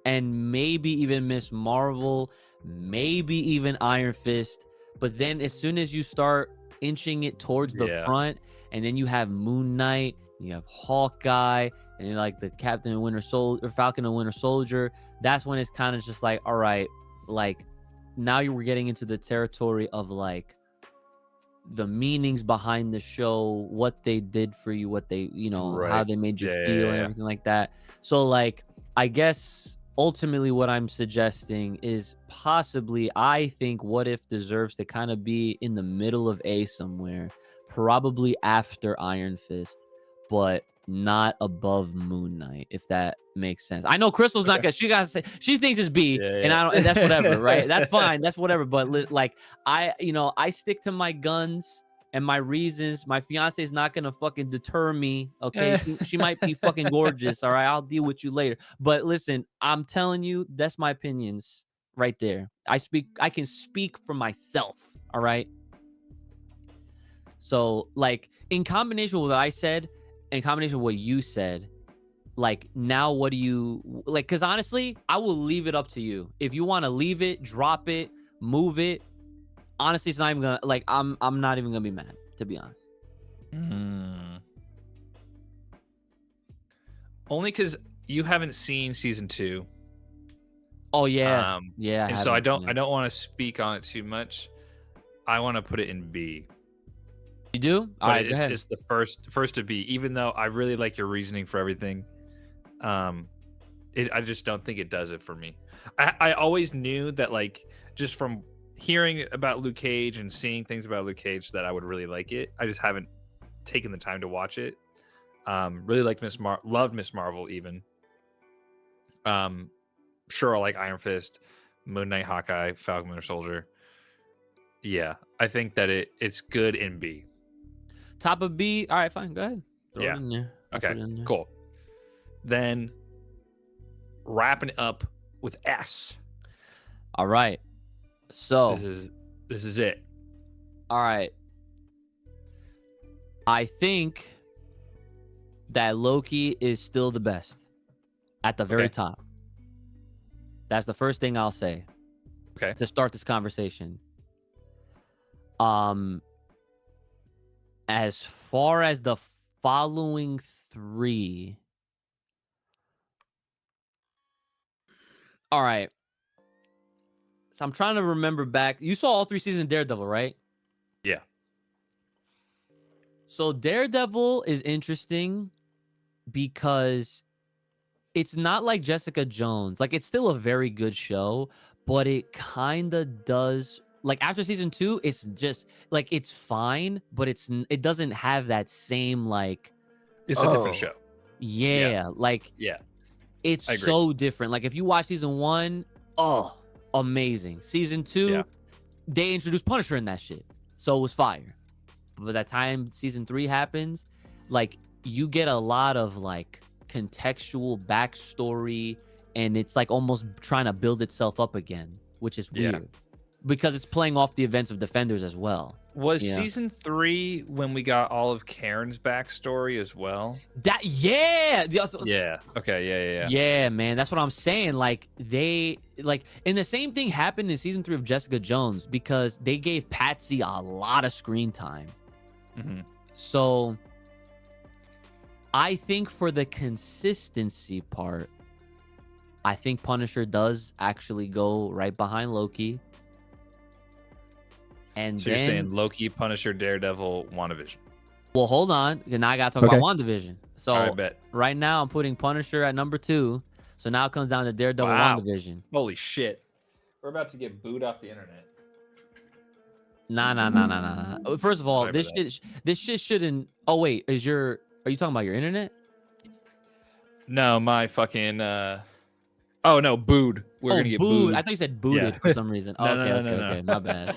And maybe even Miss Marvel, maybe even Iron Fist. But then as soon as you start inching it towards the front, and then you have Moon Knight, you have Hawkeye, and then like the Captain and Winter Soldier, or Falcon and Winter Soldier, that's when it's kind of just like, all right, like now you were getting into the territory of like the meanings behind the show, what they did for you, what they, you know, how they made you feel and everything like that. So like, I guess ultimately what I'm suggesting is possibly, I think What If deserves to kind of be in the middle of A somewhere, probably after Iron Fist, but not above Moon Knight, if that makes sense. I know Crystal's not gonna, she thinks it's B, and I don't, and that's whatever, right? That's fine, that's whatever. But like, I stick to my guns and my reasons. My fiance is not gonna fucking deter me. Okay, she might be fucking gorgeous. All right, I'll deal with you later. But listen, I'm telling you, that's my opinions right there. I can speak for myself. All right. So like, in combination with what I said, in combination with what you said, like, now what do you like? Because honestly, I will leave it up to you. If you want to leave it, drop it, move it, honestly, it's not even gonna, like, I'm not even gonna be mad, to be honest. Only because you haven't seen season 2. Oh yeah, yeah. And so I don't want to speak on it too much. I want to put it in B. You do? All right, it's the first to B. Even though I really like your reasoning for everything, I just don't think it does it for me. I always knew that, like, just from hearing about Luke Cage and seeing things about Luke Cage, that I would really like it. I just haven't taken the time to watch it. Really liked loved Miss Marvel even. Sure, I like Iron Fist, Moon Knight, Hawkeye, Falcon, Winter Soldier. Yeah, I think that it's good in B. Top of B. All right, fine. Go ahead. Throw it in there. Okay, cool. Then wrapping up with S. All right. So this is it. All right. I think that Loki is still the best at the very top. That's the first thing I'll say. Okay. To start this conversation. As far as the following 3, all right. So I'm trying to remember back. You saw all 3 seasons of Daredevil, right? Yeah. So Daredevil is interesting because it's not like Jessica Jones. Like, it's still a very good show, but it kind of does, like, after season 2, it's just like, it's fine, but it doesn't have that same, like, it's a different show. Yeah, like, it's so different. Like, if you watch season 1, amazing. Season 2, they introduced Punisher in that shit, so it was fire. But by the time season 3 happens, like, you get a lot of, like, contextual backstory, and it's like almost trying to build itself up again, which is weird because it's playing off the events of Defenders as well. Was season 3 when we got all of Karen's backstory as well? Okay, yeah, man, that's what I'm saying. Like, and the same thing happened in season 3 of Jessica Jones, because they gave Patsy a lot of screen time. So I think for the consistency part, I think Punisher does actually go right behind Loki. And so you're saying Loki, Punisher, Daredevil, WandaVision. Well, hold on. Now I got to talk about WandaVision. So I bet. Right now I'm putting Punisher at number 2. So now it comes down to Daredevil, Wow. WandaVision. Holy shit. We're about to get booed off the internet. Nah. First of all, Sorry about this shit shouldn't. Oh wait, are you talking about your internet? No, my fucking oh no, booed. We're gonna get booed. I thought you said booted Yeah. for some reason. No, Okay. My bad.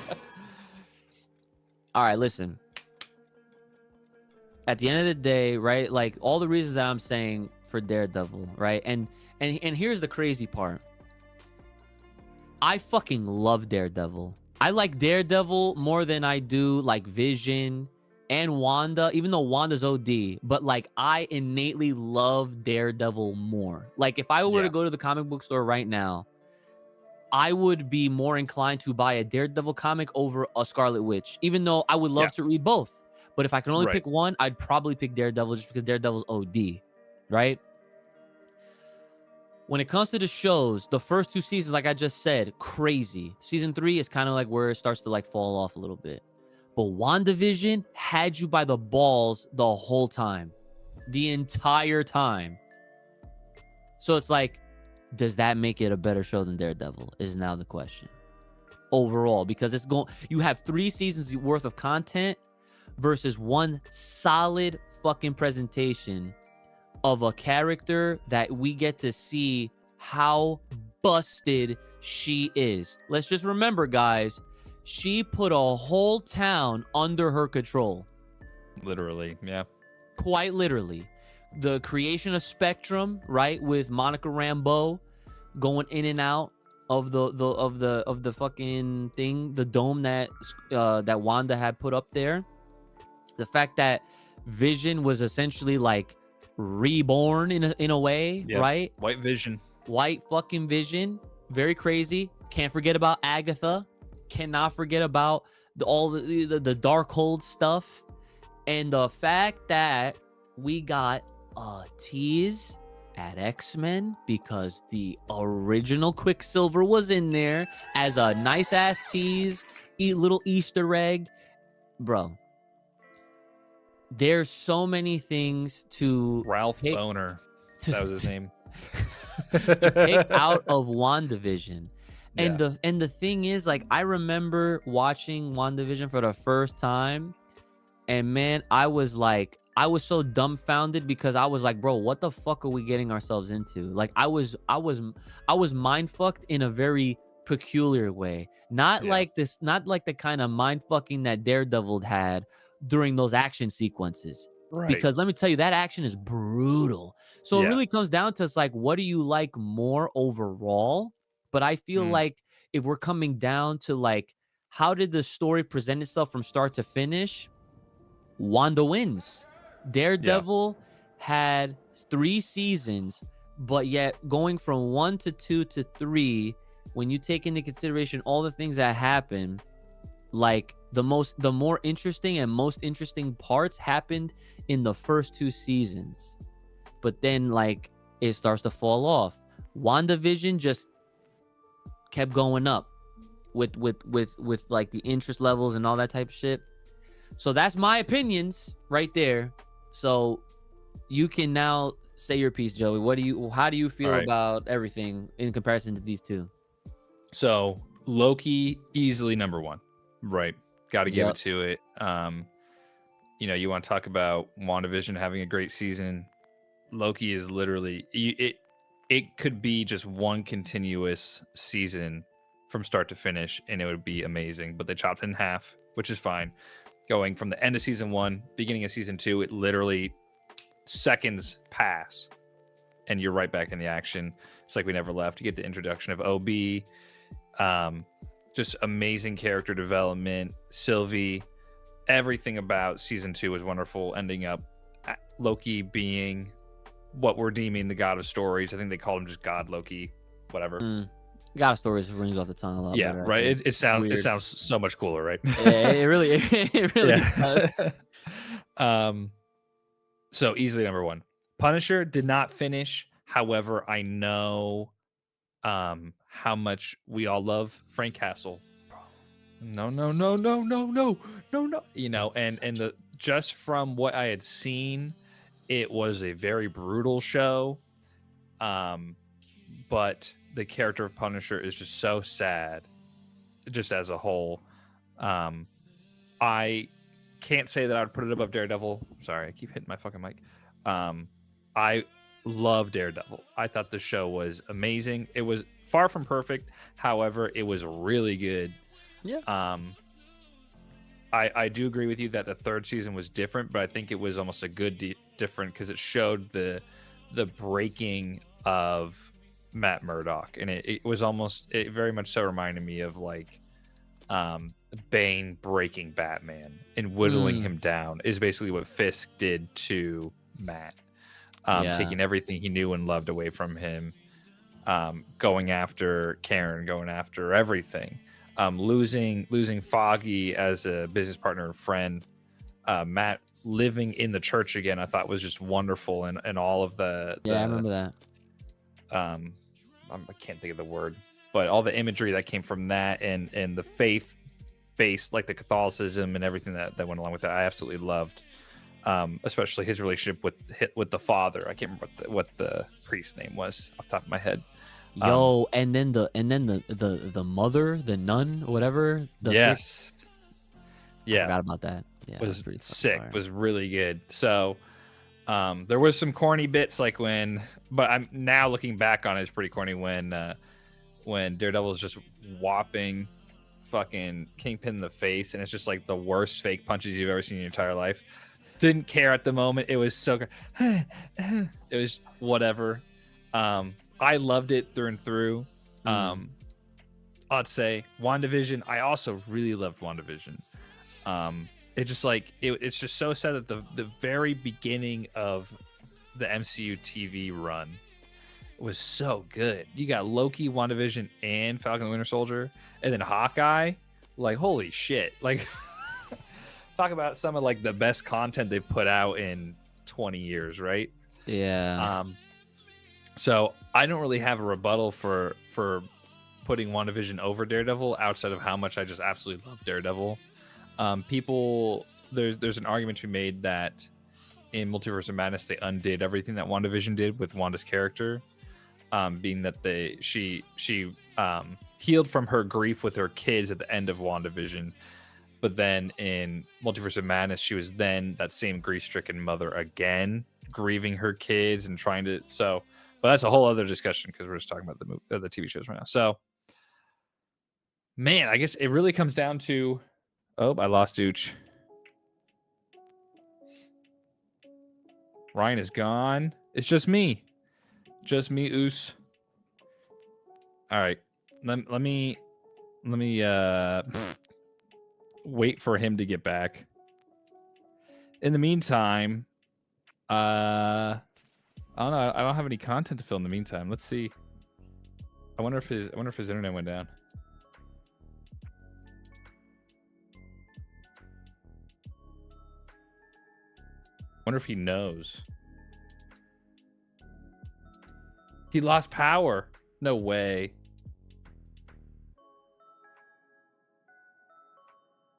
All right, listen. At the end of the day, right? Like all the reasons that I'm saying for Daredevil, right? And here's the crazy part. I fucking love Daredevil. I like Daredevil more than I do like Vision and Wanda, even though Wanda's OD, but like I innately love Daredevil more. Like if I were to go to the comic book store right now, I would be more inclined to buy a Daredevil comic over a Scarlet Witch, even though I would love to read both. But if I can only pick one, I'd probably pick Daredevil just because Daredevil's OD, right? When it comes to the shows, the first 2 seasons, like I just said, crazy. Season 3 is kind of like where it starts to like fall off a little bit. But WandaVision had you by the balls the whole time. The entire time. So it's like, does that make it a better show than Daredevil? Is now the question. Overall, because you have 3 seasons worth of content versus one solid fucking presentation of a character that we get to see how busted she is. Let's just remember, guys, she put a whole town under her control. Literally, yeah. Quite literally. The creation of Spectrum, right, with Monica Rambeau going in and out of the fucking thing, the dome that Wanda had put up there. The fact that Vision was essentially like reborn in a way, right? White Vision. White fucking Vision. Very crazy. Can't forget about Agatha. Cannot forget about all the Darkhold stuff. And the fact that we got a tease at X-Men because the original Quicksilver was in there as a nice ass tease, little Easter egg. Bro, there's so many things to Ralph Boner. That was his name. to pick out of WandaVision. And the thing is, like, I remember watching WandaVision for the first time, and man, I was so dumbfounded because I was like, bro, what the fuck are we getting ourselves into? Like, I was mind fucked in a very peculiar way. Not like the kind of mind fucking that Daredevil had during those action sequences. Right. Because let me tell you, that action is brutal. So it really comes down to, it's like, what do you like more overall? But I feel like if we're coming down to like, how did the story present itself from start to finish? Wanda wins. Daredevil had 3 seasons, but yet going from 1 to 2 to 3, when you take into consideration all the things that happen, like the more interesting and most interesting parts happened in the first 2 seasons. But then like it starts to fall off. WandaVision just kept going up with like the interest levels and all that type of shit. So that's my opinions right there. So you can now say your piece, Joey. How do you feel about everything in comparison to these two? So Loki, easily number 1, right? Got to give it to it. You want to talk about WandaVision having a great season. Loki is literally it could be just one continuous season from start to finish, and it would be amazing. But they chopped it in half, which is fine. Going from the end of season 1, beginning of season 2, it literally seconds pass, and you're right back in the action. It's like we never left. You get the introduction of OB, just amazing character development. Sylvie, everything about season 2 was wonderful. Ending up Loki being what we're deeming the god of stories. I think they called him just God Loki, whatever. God of stories rings off the tongue a lot. Yeah, better, right. It sounds so much cooler, right? Yeah, it really does. So easily number 1. Punisher did not finish. However, I know how much we all love Frank Castle. No. And just from what I had seen, it was a very brutal show. but the character of Punisher is just so sad, just as a whole. I can't say that I would put it above Daredevil. Sorry, I keep hitting my fucking mic. I love Daredevil. I thought the show was amazing. It was far from perfect. However, it was really good. Yeah. I do agree with you that the third season was different, but I think it was almost a good different because it showed the breaking of Matt Murdock, and it was almost, it very much so reminded me of like Bane breaking Batman and whittling him down is basically what Fisk did to Matt, taking everything he knew and loved away from him, going after Karen, going after everything, losing Foggy as a business partner and friend, Matt living in the church again. I thought was just wonderful, and all of the I remember that. I can't think of the word, but all the imagery that came from that and the faith based, like the Catholicism and everything that went along with that, I absolutely loved. Especially his relationship with the father. I can't remember what the priest's name was off the top of my head. And then the mother, the nun, whatever. Yes. I forgot about that. Yeah, was pretty sick. fire. Was really good. So there was some corny bits like but I'm now looking back on it, it's pretty corny when Daredevil is just whopping fucking Kingpin in the face, and it's just like the worst fake punches you've ever seen in your entire life. Didn't care at the moment. It was so good. It was whatever. I loved it through and through. I'd say WandaVision. I also really loved WandaVision. It's just like it's just so sad that the very beginning of the MCU TV run was so good. You got Loki, WandaVision, and Falcon and Winter Soldier, and then Hawkeye. Like, holy shit! Like, talk about some of like the best content they've put out in 20 years, right? Yeah. So I don't really have a rebuttal for putting WandaVision over Daredevil outside of how much I just absolutely love Daredevil. People, there's an argument to be made that in Multiverse of Madness they undid everything that WandaVision did with Wanda's character, being that she healed from her grief with her kids at the end of WandaVision, but then in Multiverse of Madness she was then that same grief-stricken mother again, grieving her kids and trying to but that's a whole other discussion because we're just talking about the TV shows right now. So, man, I guess it really comes down to. Oh, I lost Uch. Ryan is gone. It's just me. Just me, Oos. All right. Let me wait for him to get back. In the meantime, I don't know. I don't have any content to fill in the meantime. Let's see. I wonder if his internet went down. Wonder if he knows. He lost power. No way.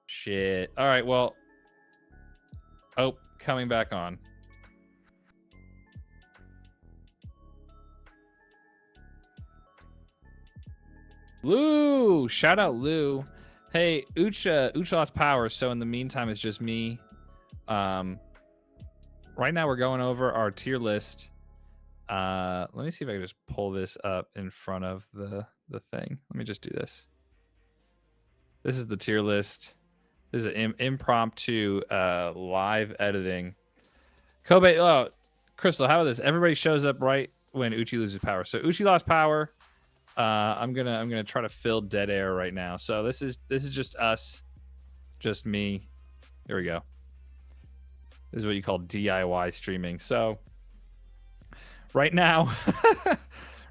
Shit. All right, well. Oh, coming back on. Lou! Shout out Lou. Hey, Uchi lost power, so in the meantime, it's just me. Right now, we're going over our tier list. Let me see if I can just pull this up in front of the thing. Let me just do this. This is the tier list. This is an impromptu live editing. Kobe, Crystal, how about this? Everybody shows up right when Uchi loses power. So Uchi lost power. I'm gonna try to fill dead air right now. So this is just us, just me. Here we go. This is what you call DIY streaming. So right now,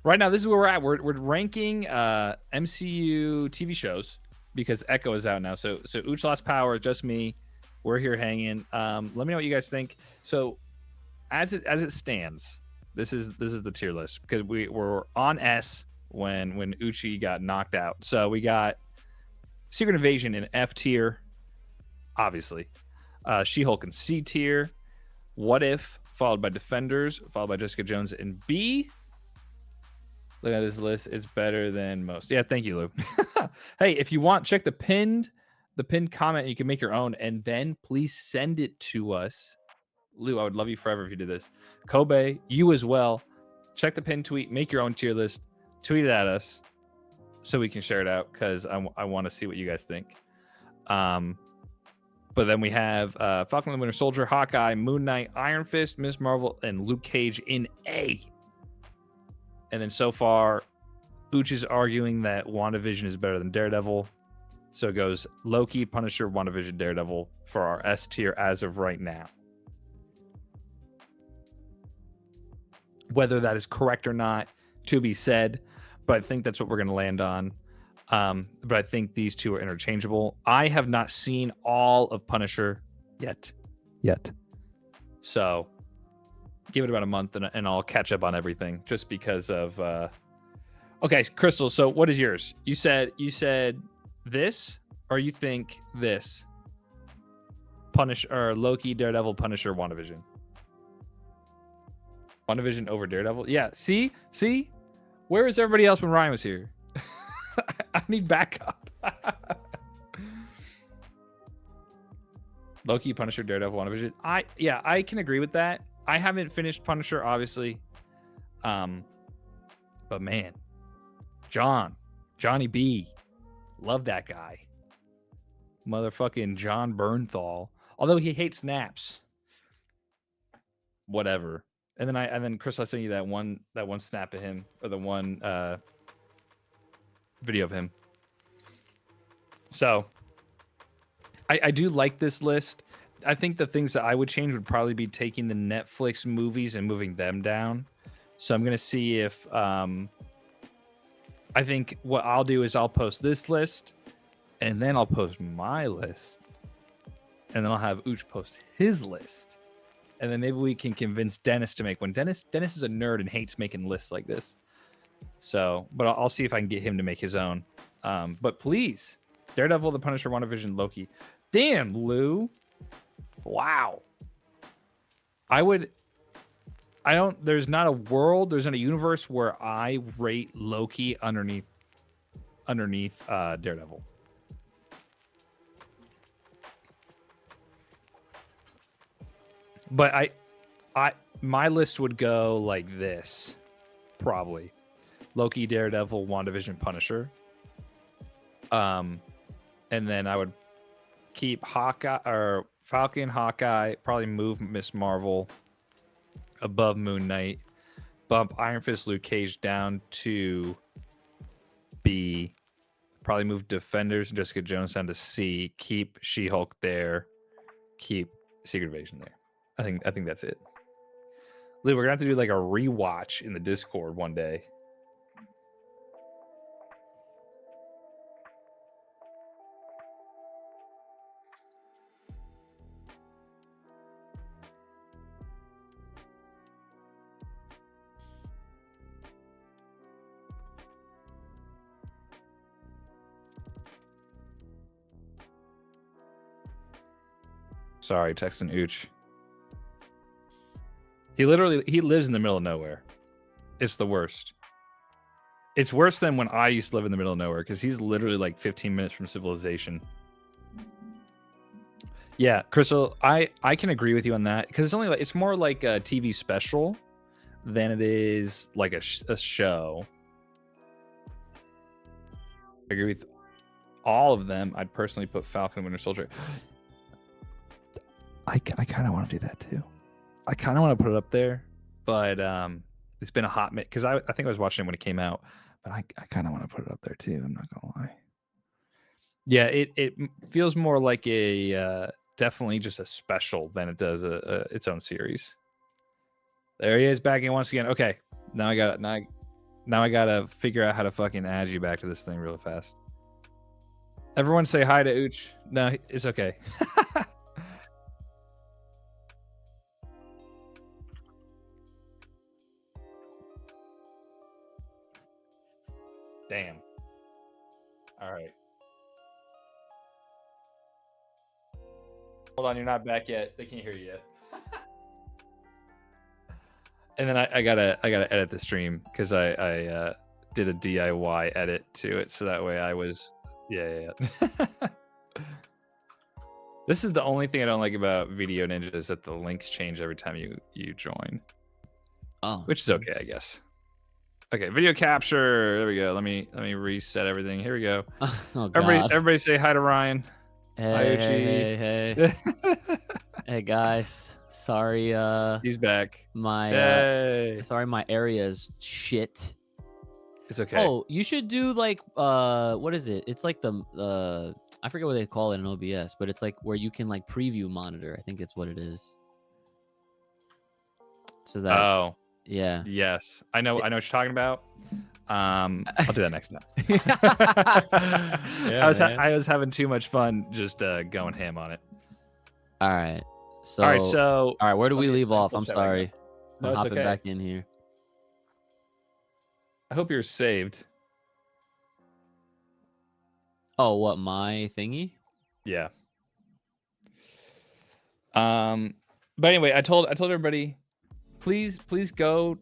this is where we're at. We're ranking MCU TV shows because Echo is out now. So Uch lost power, just me. We're here hanging. Let me know what you guys think. So as it stands, this is the tier list because we're on S when Uchi got knocked out. So we got Secret Invasion in F tier, obviously. She-Hulk in C tier. What If, followed by Defenders, followed by Jessica Jones in B. Look at this list. It's better than most. Yeah, thank you, Lou. Hey, if you want, check the pinned comment. You can make your own, and then please send it to us. Lou, I would love you forever if you did this. Kobe, you as well. Check the pinned tweet. Make your own tier list. Tweet it at us so we can share it out because I want to see what you guys think. But then we have Falcon and the Winter Soldier, Hawkeye, Moon Knight, Iron Fist, Ms. Marvel, and Luke Cage in A. And then so far, Uchi's arguing that WandaVision is better than Daredevil. So it goes Loki, Punisher, WandaVision, Daredevil for our S tier as of right now. Whether that is correct or not, to be said, but I think that's what we're going to land on. But I think these two are interchangeable. I have not seen all of Punisher yet. So give it about a month and I'll catch up on everything just because of okay, Crystal, so what is yours? You said this, or you think this? Or Loki, Daredevil, Punisher, WandaVision. WandaVision over Daredevil? Yeah, see? Where is everybody else when Ryan was here? I need backup. Loki, Punisher, Daredevil, WandaVision. I can agree with that. I haven't finished Punisher, obviously. But man, Johnny B. Love that guy. Motherfucking John Bernthal. Although he hates naps. Whatever. And then Chris, I sent you that one snap of him, or the one video of him. So I do like this list. I think the things that I would change would probably be taking the Netflix movies and moving them down. So I'm gonna see if I think what I'll do is I'll post this list, and then I'll post my list, and then I'll have Uch post his list, and then maybe we can convince Dennis to make one. Dennis is a nerd and hates making lists like this. So, but I'll see if I can get him to make his own. But please, Daredevil, the Punisher, WandaVision, Loki. Damn, Lou. Wow. There's not a universe where I rate Loki underneath Daredevil. But my list would go like this, probably. Loki, Daredevil, WandaVision, Punisher. And then I would keep Hawkeye or Falcon, Hawkeye, probably move Ms. Marvel above Moon Knight, bump Iron Fist, Luke Cage down to B, probably move Defenders and Jessica Jones down to C, keep She-Hulk there, keep Secret Invasion there. I think that's it. Lou, we're gonna have to do like a rewatch in the Discord one day. Sorry, texting Uch. He lives in the middle of nowhere. It's the worst. It's worse than when I used to live in the middle of nowhere because he's literally like 15 minutes from civilization. Yeah, Crystal, I can agree with you on that because it's more like a TV special than it is like a show. I agree with all of them. I'd personally put Falcon and Winter Soldier. I kind of want to do that too. I kind of want to put it up there, but it's been a hot minute because I think I was watching it when it came out, but I kind of want to put it up there too. I'm not gonna lie. Yeah, it feels more like a definitely just a special than it does its own series. There he is back in once again. Okay, now I gotta figure out how to fucking add you back to this thing really fast. Everyone say hi to Uch. No, it's okay. Damn. All right. Hold on, you're not back yet. They can't hear you yet. And then I gotta edit the stream because I did a DIY edit to it, so that way I was, yeah. This is the only thing I don't like about Video Ninja is that the links change every time you join. Oh, which is okay, I guess. Okay, video capture. There we go. Let me reset everything. Here we go. Oh, God. Everybody say hi to Ryan. Hi, Uchi. Hey. Hey, guys. Sorry. He's back. Sorry, my area is shit. It's okay. Oh, you should do like what is it? It's like the I forget what they call it in OBS, but it's like where you can like preview monitor. I think it's what it is. So that yeah. Yes. I know what you're talking about. I'll do that next time. Yeah, I was having too much fun just going ham on it. All right. So all right, where do we leave off? I'm chat sorry. No, I'm it's hopping okay. back in here. I hope you're saved. Oh, what, my thingy? Yeah. But anyway, I told everybody, please go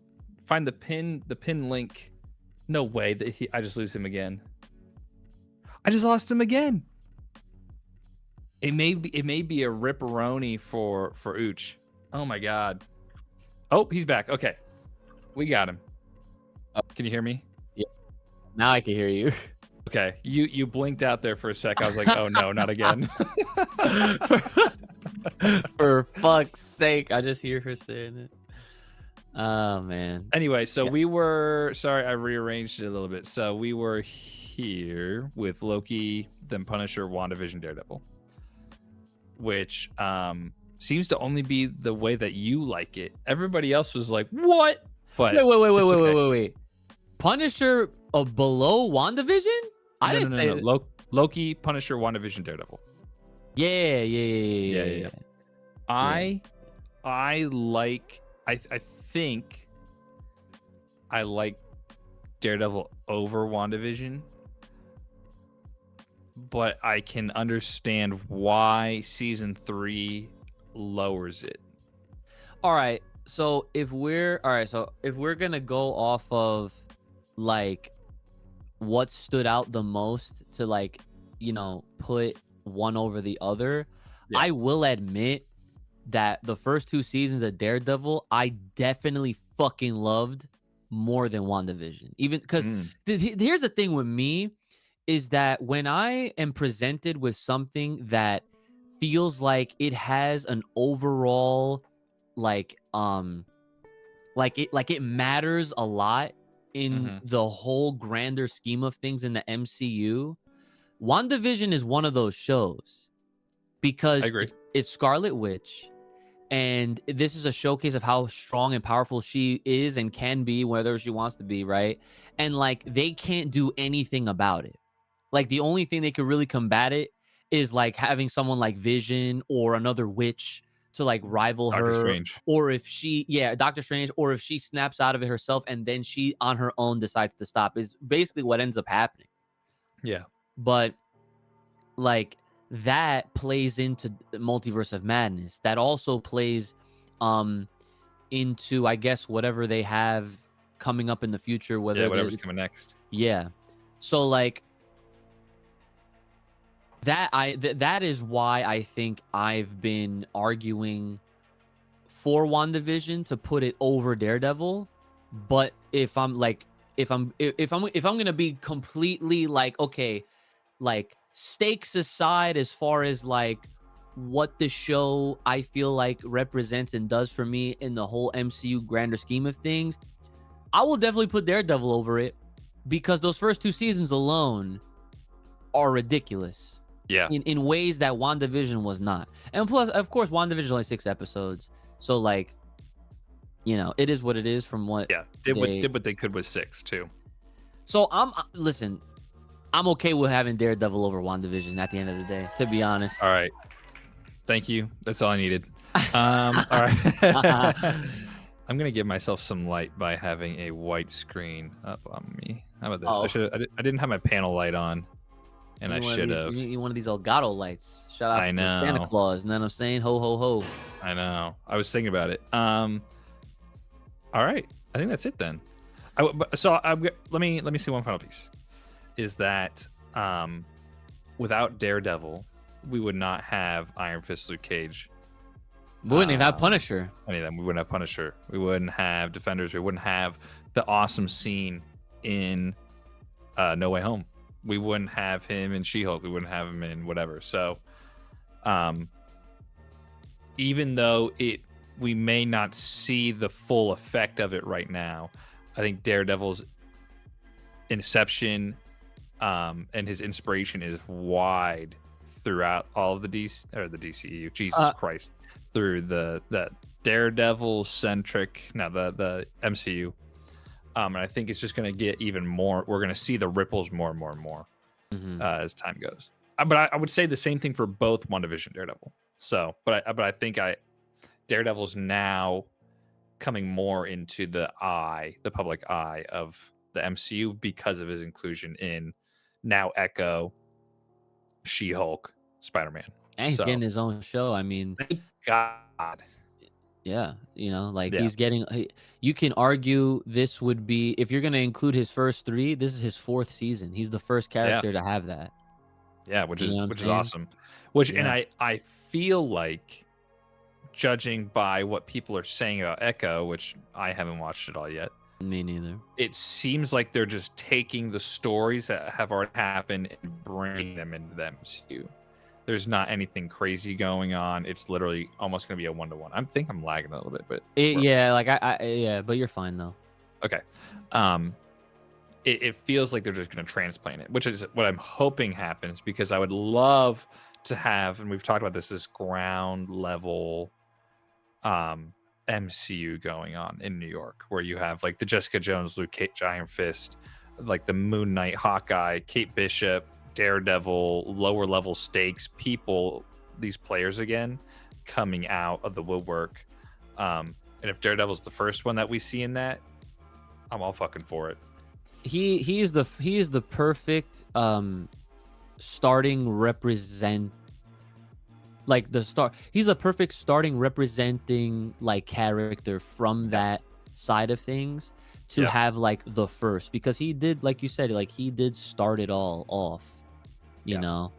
find the pin link. No way that I just lose him again. I just lost him again. It may be a ripperoni for Uch. Oh my God. Oh, he's back. Okay, we got him. Oh, can you hear me? Yeah. Now I can hear you. Okay, you blinked out there for a sec. I was like, oh no, not again. For fuck's sake, I just hear her saying it. Oh man. Anyway, so we were, sorry, I rearranged it a little bit. So we were here with Loki, then Punisher, WandaVision, Daredevil, which seems to only be the way that you like it. Everybody else was like, what? But wait. Punisher below WandaVision? I didn't say Loki, Punisher, WandaVision, Daredevil. Yeah. I think I like Daredevil over WandaVision, but I can understand why season 3 lowers it. All right. So if we're gonna go off of like what stood out the most to like, you know, put one over the other, yeah. I will admit that the first 2 seasons of Daredevil, I definitely fucking loved more than WandaVision. Even because here's the thing with me is that when I am presented with something that feels like it has an overall like it matters a lot in the whole grander scheme of things in the MCU, WandaVision is one of those shows because it's Scarlet Witch, and this is a showcase of how strong and powerful she is and can be, whether she wants to be, right? And like they can't do anything about it. Like the only thing they could really combat it is like having someone like Vision or another witch to like rival Doctor her, Strange. or if she, Doctor Strange, or if she snaps out of it herself and then she on her own decides to stop, is basically what ends up happening. Yeah, but like that plays into Multiverse of Madness. That also plays into, I guess, whatever they have coming up in the future. Whatever's coming next. Yeah, so like that is why I think I've been arguing for WandaVision to put it over Daredevil. But if I'm gonna be completely like, okay, like stakes aside as far as like what the show I feel like represents and does for me in the whole MCU grander scheme of things, I will definitely put Daredevil over it because those first 2 seasons alone are ridiculous. Yeah. In ways that WandaVision was not. And plus, of course, WandaVision is only 6 episodes. So like, you know, it is what it is from what did what they could with 6 too. So I'm okay with having Daredevil over WandaVision at the end of the day, to be honest. All right. Thank you. That's all I needed. All right. I'm gonna give myself some light by having a white screen up on me. How about this? I didn't have my panel light on. And I should have. You need one of these Elgato lights. Shout out to Santa Claus. And then I'm saying ho ho ho. I know. I was thinking about it. All right. I think that's it then. Let me say one final piece. Is that without Daredevil, we would not have Iron Fist, Luke Cage. We wouldn't even have Punisher. Any of them. We wouldn't have Punisher. We wouldn't have Defenders. We wouldn't have the awesome scene in No Way Home. We wouldn't have him in She-Hulk. We wouldn't have him in whatever. So, even though we may not see the full effect of it right now, I think Daredevil's inception and his inspiration is wide throughout all of the DCEU. Jesus Christ, through the Daredevil centric, the MCU. And I think it's just going to get even more. We're going to see the ripples more and more and more as time goes. But I would say the same thing for both WandaVision, Daredevil. So, but I think Daredevil's now coming more into the public eye of the MCU because of his inclusion in now Echo, She-Hulk, Spider-Man. And he's getting his own show. I mean, thank God. Yeah, he's getting. You can argue this would be, if you're going to include his first 3, this is his 4th season. He's the first character to have that. Yeah, which is awesome. And I feel like, judging by what people are saying about Echo, which I haven't watched it all yet. Me neither. It seems like they're just taking the stories that have already happened and bringing them into the MCU. There's not anything crazy going on. It's literally almost going to be a 1-to-1. I think I'm lagging a little bit, but but you're fine though. Okay. It feels like they're just going to transplant it, which is what I'm hoping happens, because I would love to have, and we've talked about this ground level MCU going on in New York, where you have like the Jessica Jones, Luke Cage, Iron Fist, like the Moon Knight, Hawkeye, Kate Bishop, Daredevil, lower level stakes people, these players again coming out of the woodwork. And if Daredevil's the first one that we see in that, I'm all fucking for it. He is the perfect starting represent, like he's a perfect starting representing like character from that side of things to have like the first, because he did, like you said, like he did start it all off. You know,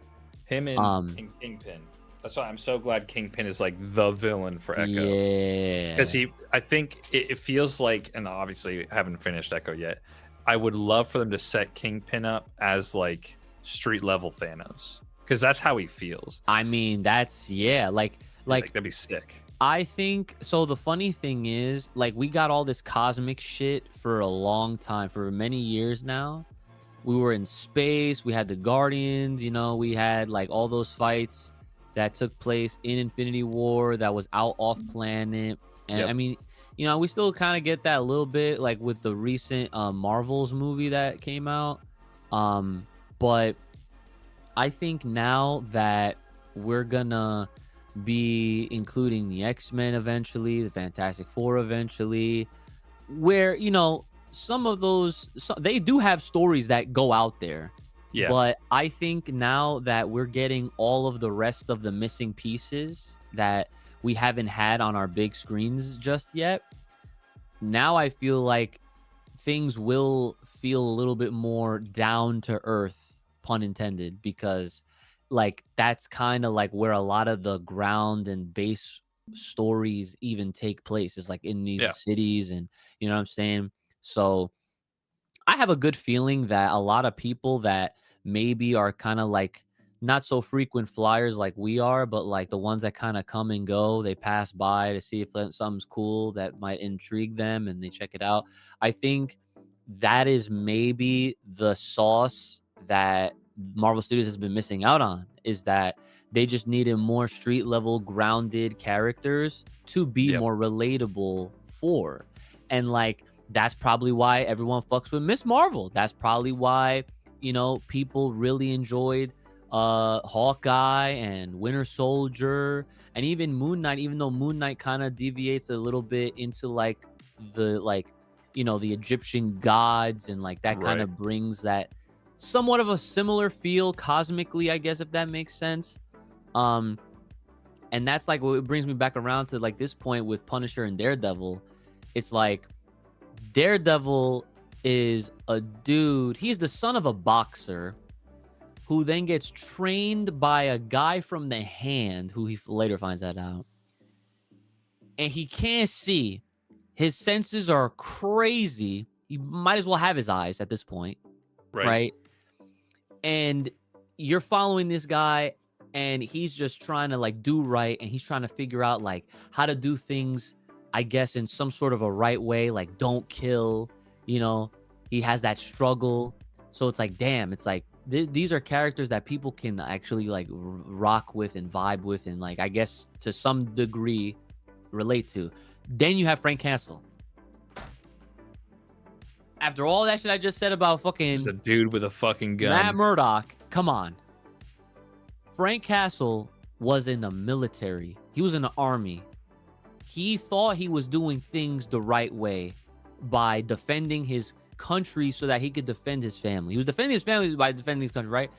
him and Kingpin. That's why I'm so glad Kingpin is like the villain for Echo. Yeah, because I think it feels like, and obviously I haven't finished Echo yet, I would love for them to set Kingpin up as like street level Thanos, because that's how he feels. I mean, that's like that'd be sick. I think so. The funny thing is, like, we got all this cosmic shit for a long time, for many years now. We were in space. We had the Guardians, we had like all those fights that took place in Infinity War that was out off planet. And I mean, we still kind of get that a little bit like with the recent Marvel's movie that came out. But I think now that we're gonna be including the X-Men eventually, the Fantastic Four eventually, where, some of those, they do have stories that go out there. Yeah. But I think now that we're getting all of the rest of the missing pieces that we haven't had on our big screens just yet, now I feel like things will feel a little bit more down to earth, pun intended, because like that's kind of like where a lot of the ground and base stories even take place, is like in these cities, and you know what I'm saying? So I have a good feeling that a lot of people that maybe are kind of like not so frequent flyers like we are, but like the ones that kind of come and go, they pass by to see if something's cool that might intrigue them and they check it out. I think that is maybe the sauce that Marvel Studios has been missing out on, is that they just needed more street level grounded characters to be more relatable for. And like, that's probably why everyone fucks with Miss Marvel. That's probably why, people really enjoyed Hawkeye and Winter Soldier and even Moon Knight, even though Moon Knight kind of deviates a little bit into like the the Egyptian gods, and like that kind of brings that somewhat of a similar feel cosmically, I guess, if that makes sense. And that's like what brings me back around to like this point with Punisher and Daredevil. It's like Daredevil is a dude. He's the son of a boxer who then gets trained by a guy from the Hand, who he later finds that out. And he can't see. His senses are crazy. He might as well have his eyes at this point, right? And you're following this guy, and he's just trying to like do right, and he's trying to figure out like how to do things, I guess, in some sort of a right way, like don't kill, you know. He has that struggle. So it's like, damn, it's like these are characters that people can actually like rock with and vibe with, and like, I guess to some degree relate to. Then you have Frank Castle. After all that shit I just said about fucking Just a dude with a fucking gun. Matt Murdock, come on. Frank Castle was in the military. He was in the army. He thought he was doing things the right way by defending his country so that he could defend his family. He was defending his family by defending his country, right?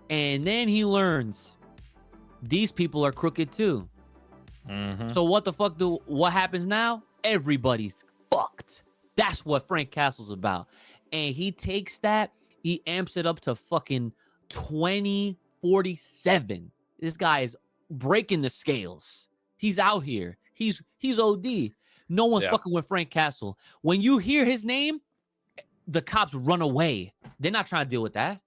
And then he learns these people are crooked too. So what happens now? Everybody's fucked. That's what Frank Castle's about. And he takes that, he amps it up to fucking 2047. This guy is breaking the scales. He's out here. He's OD. No one's fucking with Frank Castle. When you hear his name, the cops run away. They're not trying to deal with that.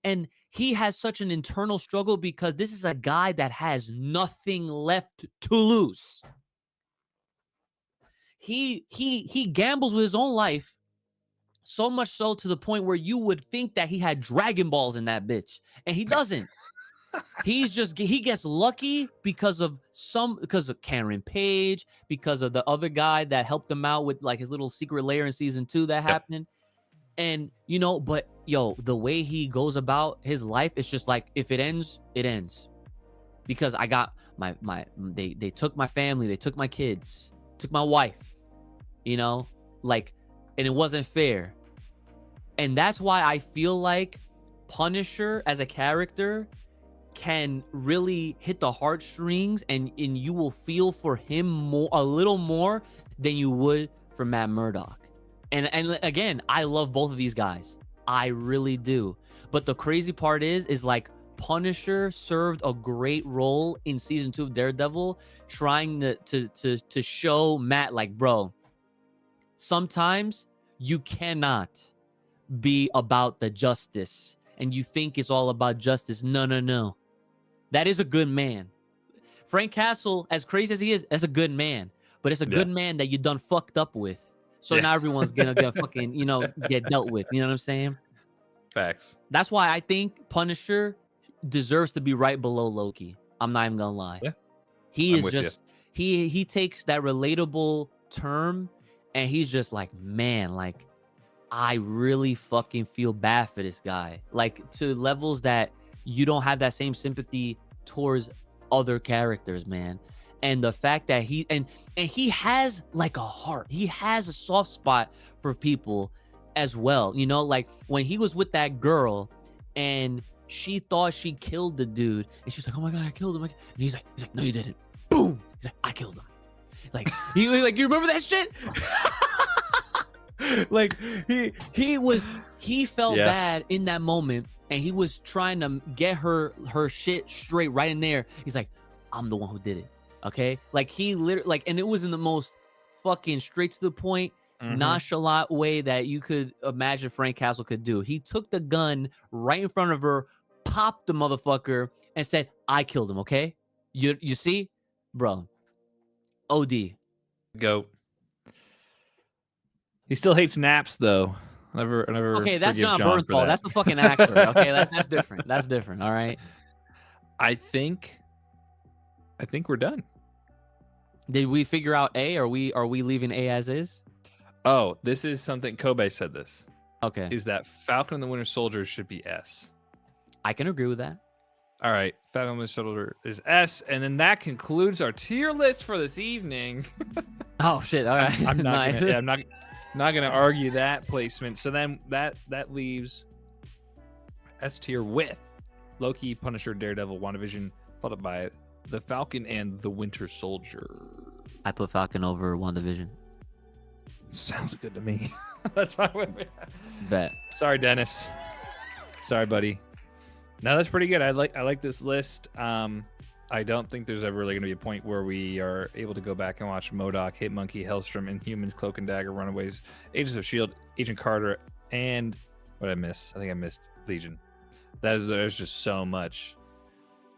And he has such an internal struggle because this is a guy that has nothing left to lose. He gambles with his own life, so much so to the point where you would think that he had Dragon Balls in that bitch, and he doesn't. He gets lucky because of Karen Page, because of the other guy that helped him out with like his little secret lair in season 2 that happened. And you know, but yo, the way he goes about his life, it's just like, if it ends, it ends. Because I got they took my family, they took my kids, took my wife, you know, like, and it wasn't fair. And that's why I feel like Punisher as a character can really hit the heartstrings, and you will feel for him a little more than you would for Matt Murdock. And again, I love both of these guys. I really do. But the crazy part is like Punisher served a great role in season 2 of Daredevil, trying to show Matt like, bro, sometimes you cannot be about the justice and you think it's all about justice. No. That is a good man. Frank Castle, as crazy as he is, that's a good man. But it's a good man that you done fucked up with. So now everyone's gonna get fucking, you know, get dealt with. You know what I'm saying? Facts. That's why I think Punisher deserves to be right below Loki. I'm not even gonna lie. Yeah. He is just he takes that relatable term and he's just like, man, like, I really fucking feel bad for this guy. Like, to levels that you don't have that same sympathy towards other characters, man. And the fact that he has like a heart, he has a soft spot for people as well, you know, like when he was with that girl and she thought she killed the dude and she's like, oh my god, I killed him, and he's like no, you didn't. Boom. He's like, I killed him. Like, you remember that shit? Like, he felt bad in that moment, and he was trying to get her shit straight right in there. He's like, I'm the one who did it. Okay, like, he literally, like, and it was in the most fucking straight to the point, nonchalant way that you could imagine Frank Castle could do. He took the gun right in front of her, popped the motherfucker, and said, I killed him. Okay, you see, bro, OD. Go. He still hates naps though. I never. Okay, that's John Bernthal. Bernthal. That's the fucking actor. Okay, that's different. That's different. All right. I think we're done. Did we figure out A? Are we leaving A as is? Oh, this is something Kobe said this. Okay. Is that Falcon and the Winter Soldier should be S. I can agree with that. All right. Falcon and the Winter Soldier is S. And then that concludes our tier list for this evening. Oh shit. All right. I'm not gonna argue that placement. So then that leaves S tier with Loki, Punisher, Daredevil, WandaVision, followed by the Falcon and the Winter Soldier. I put Falcon over WandaVision. Sounds good to me. That's why we Bet. Sorry, Dennis. Sorry, buddy. No, that's pretty good. I like this list. I don't think there's ever really going to be a point where we are able to go back and watch MODOK, Hitmonkey, Hellstrom, Inhumans, Cloak and Dagger, Runaways, Agents of S.H.I.E.L.D., Agent Carter, and what did I miss? I think I missed Legion. There's just so much.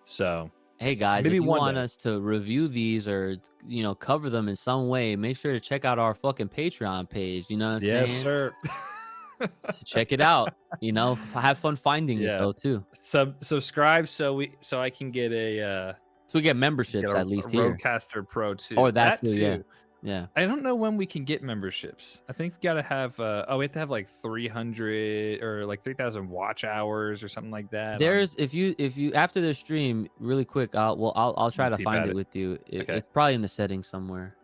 So Hey guys, maybe if you one want day. us to review these or cover them in some way, make sure to check out our fucking Patreon page. You know what I'm Yes, saying? sir. So check it out. Have fun finding it Yeah. though too. Subscribe so I can get a So we get memberships at least here. Roadcaster Pro too. Or that too, yeah. I don't know when we can get memberships. I think we gotta have we have to have like 300 or like 3,000 watch hours or something like that. There's if you after the stream, really quick, I'll try to Peep find at it it. with you. Okay. It's probably in the settings somewhere.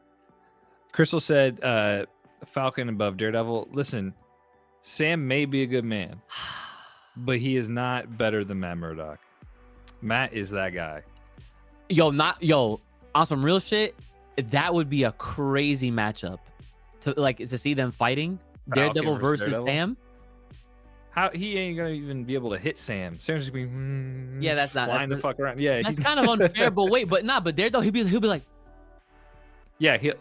Crystal said Falcon above Daredevil. Listen, Sam may be a good man, but he is not better than Matt Murdock. Matt is that guy. On some real shit, that would be a crazy matchup to see them fighting. Falcon Daredevil versus Daredevil? Sam. How he ain't gonna even be able to hit Sam. Sam's just being Yeah, that's not- flying that's- the fuck around. Yeah, That's kind of unfair, but Daredevil, he'll be like, yeah, he'll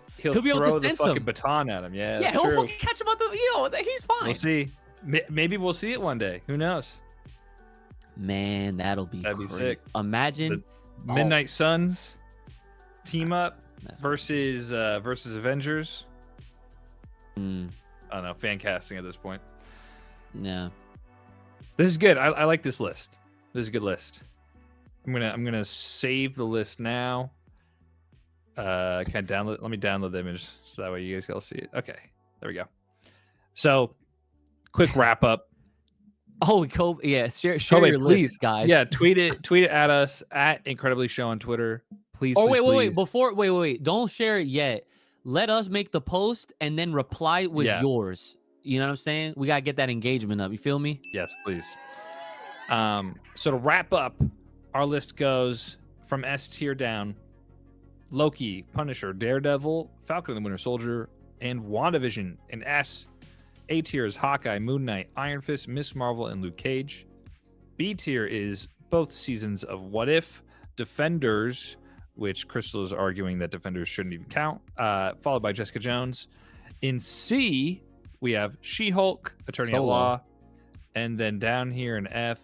be able to throw the sense fucking him. baton at him. Yeah, yeah, that's he'll true. fucking catch him out he's fine. We'll see. Maybe we'll see it one day. Who knows? Man, that'd be That'd be great. sick. Imagine Midnight Suns team up That's- versus Avengers. Mm, I don't know, fan casting at this point. yeah. This is good. I like this list. This is a good list. I'm gonna save the list now. Can I download? Let me download the image so that way you guys can all see it. Okay, there we go. So, quick wrap up. Oh, Kobe, yeah. Share Kobe, your please, list, guys. Yeah, tweet it at us at Incredibly Show on Twitter. Please. Oh, please, wait. please. Wait. Don't share it yet. Let us make the post and then reply with yours. You know what I'm saying? We gotta get that engagement up. You feel me? Yes, please. So to wrap up, our list goes from S tier down: Loki, Punisher, Daredevil, Falcon and the Winter Soldier, and WandaVision. In S, A tier is Hawkeye, Moon Knight, Iron Fist, Miss Marvel, and Luke Cage. B tier is both seasons of What If, Defenders, which Crystal is arguing that Defenders shouldn't even count, followed by Jessica Jones. In C, we have She-Hulk, Attorney at Solo. Law, and then down here in F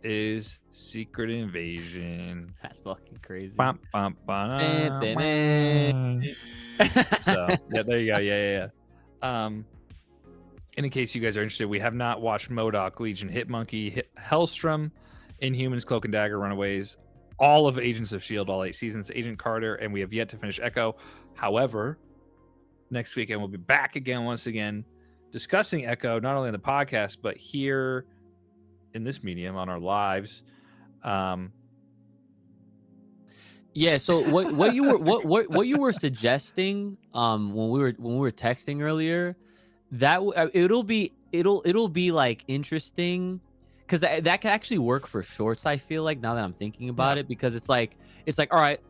is Secret Invasion. That's fucking crazy. Bum, bum, ba-da, Dun, So yeah, there you go. Yeah. And in case you guys are interested, we have not watched MODOK, Legion, Hitmonkey, Hellstrom, Inhumans, Cloak and Dagger, Runaways, all of Agents of S.H.I.E.L.D., all 8 seasons, Agent Carter, and we have yet to finish Echo. However, next weekend we'll be back again, once again, discussing Echo, not only on the podcast, but here in this medium on our lives. Yeah. So what you were suggesting when we were texting earlier, that it'll be like interesting because that can actually work for shorts. I feel like now that I'm thinking about it, because it's like all right,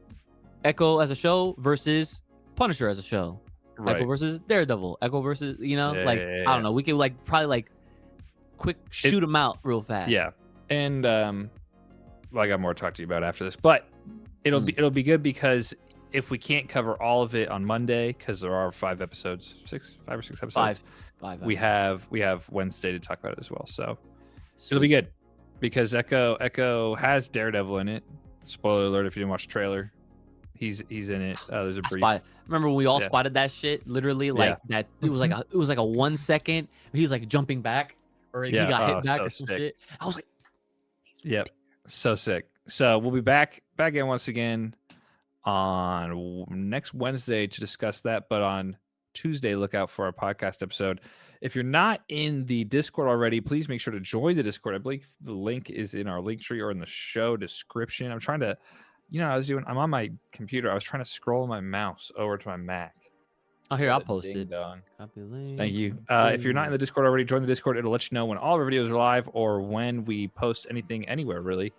Echo as a show versus Punisher as a show. Right. Echo versus Daredevil. Echo versus I don't know. We could probably quick shoot them out real fast. Yeah, and well, I got more to talk to you about after this, but it'll be good because if we can't cover all of it on Monday, because there are 5 or 6 episodes. Five. We have Wednesday to talk about it as well, so it'll be good because Echo has Daredevil in it. Spoiler alert if you didn't watch the trailer. He's in it. There's a brief. Remember when we all spotted that shit? Literally, that it was like a 1 second. He was like jumping back, or he got hit back so or some sick. shit. I was like, Yep, so sick. So we'll be back in once again on next Wednesday to discuss that. But on Tuesday, look out for our podcast episode. If you're not in the Discord already, please make sure to join the Discord. I believe the link is in our link tree or in the show description. I'm trying to. I'm on my computer. I was trying to scroll my mouse over to my Mac. oh, here, I'll post Ding it. dong. Copy link. Thank you. If you're not in the Discord already, join the Discord. It'll let you know when all of our videos are live or when we post anything anywhere, really.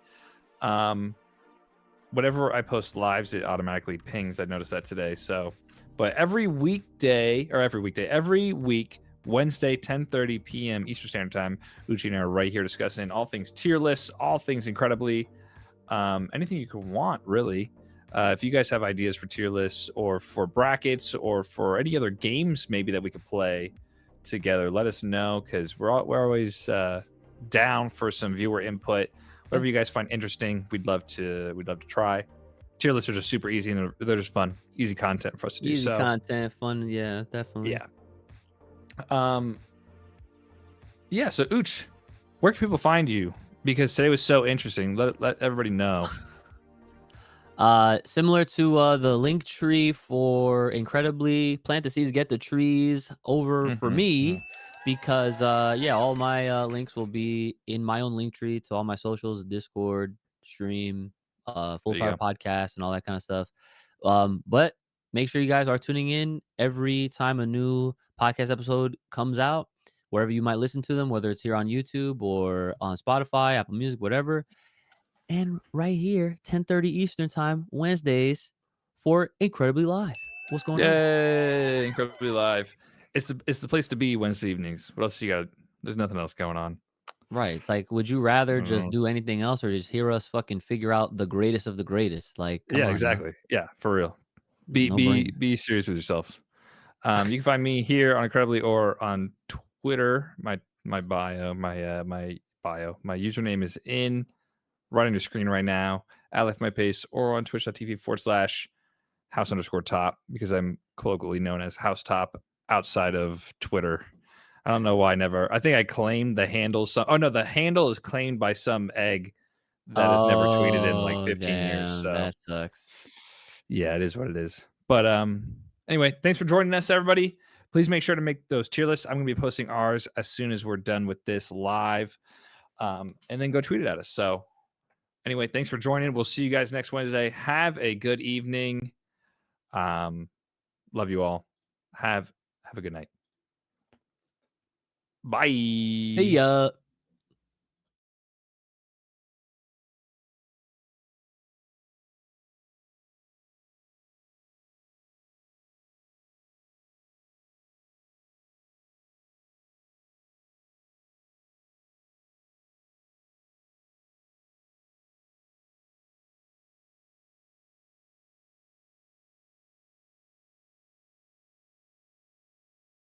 Whatever I post lives, it automatically pings. I noticed that today. So, but every week, Wednesday, 10:30 p.m. Eastern Standard Time. Uchi and I are right here discussing all things tier lists, all things incredibly, anything you could want, really. If you guys have ideas for tier lists or for brackets or for any other games maybe that we could play together, let us know, because we're always down for some viewer input. Whatever you guys find interesting, we'd love to try. Tier lists are just super easy and they're just fun, easy content for us to do. Easy So content, fun. Yeah, definitely. Yeah. So Uch, where can people find you? Because today was so interesting. Let everybody know. Similar to the link tree for incredibly plant the seeds, get the trees over for me, because yeah, all my links will be in my own link tree to all my socials, Discord, stream, Full There you Power go. Podcast, and all that kind of stuff. But make sure you guys are tuning in every time a new podcast episode comes out, wherever you might listen to them, whether it's here on YouTube or on Spotify, Apple Music, whatever. And right here, 10:30 Eastern Time, Wednesdays, for Incredibly Live. What's going on? Yay! Incredibly live. It's the place to be Wednesday evenings. What else you got? There's nothing else going on. Right. It's like, would you rather just Mm. do anything else or just hear us fucking figure out the greatest of the greatest? Like, come Yeah, on now. exactly. Yeah, for real. Be No be brainer. be serious with yourself. You can find me here on Incredibly or on Twitter. My bio, my username is in right on your screen right now. I left my pace or on twitch.tv/house_top, because I'm colloquially known as House Top outside of Twitter. I don't know why I think I claimed the handle. Oh no, the handle is claimed by some egg that has never tweeted in like 15 years. Damn, So that sucks. yeah, it is what it is. But anyway, thanks for joining us, everybody. Please make sure to make those tier lists. I'm gonna be posting ours as soon as we're done with this live. And then go tweet it at us. So anyway, thanks for joining. We'll see you guys next Wednesday. Have a good evening. Love you all. Have a good night. Bye. See ya.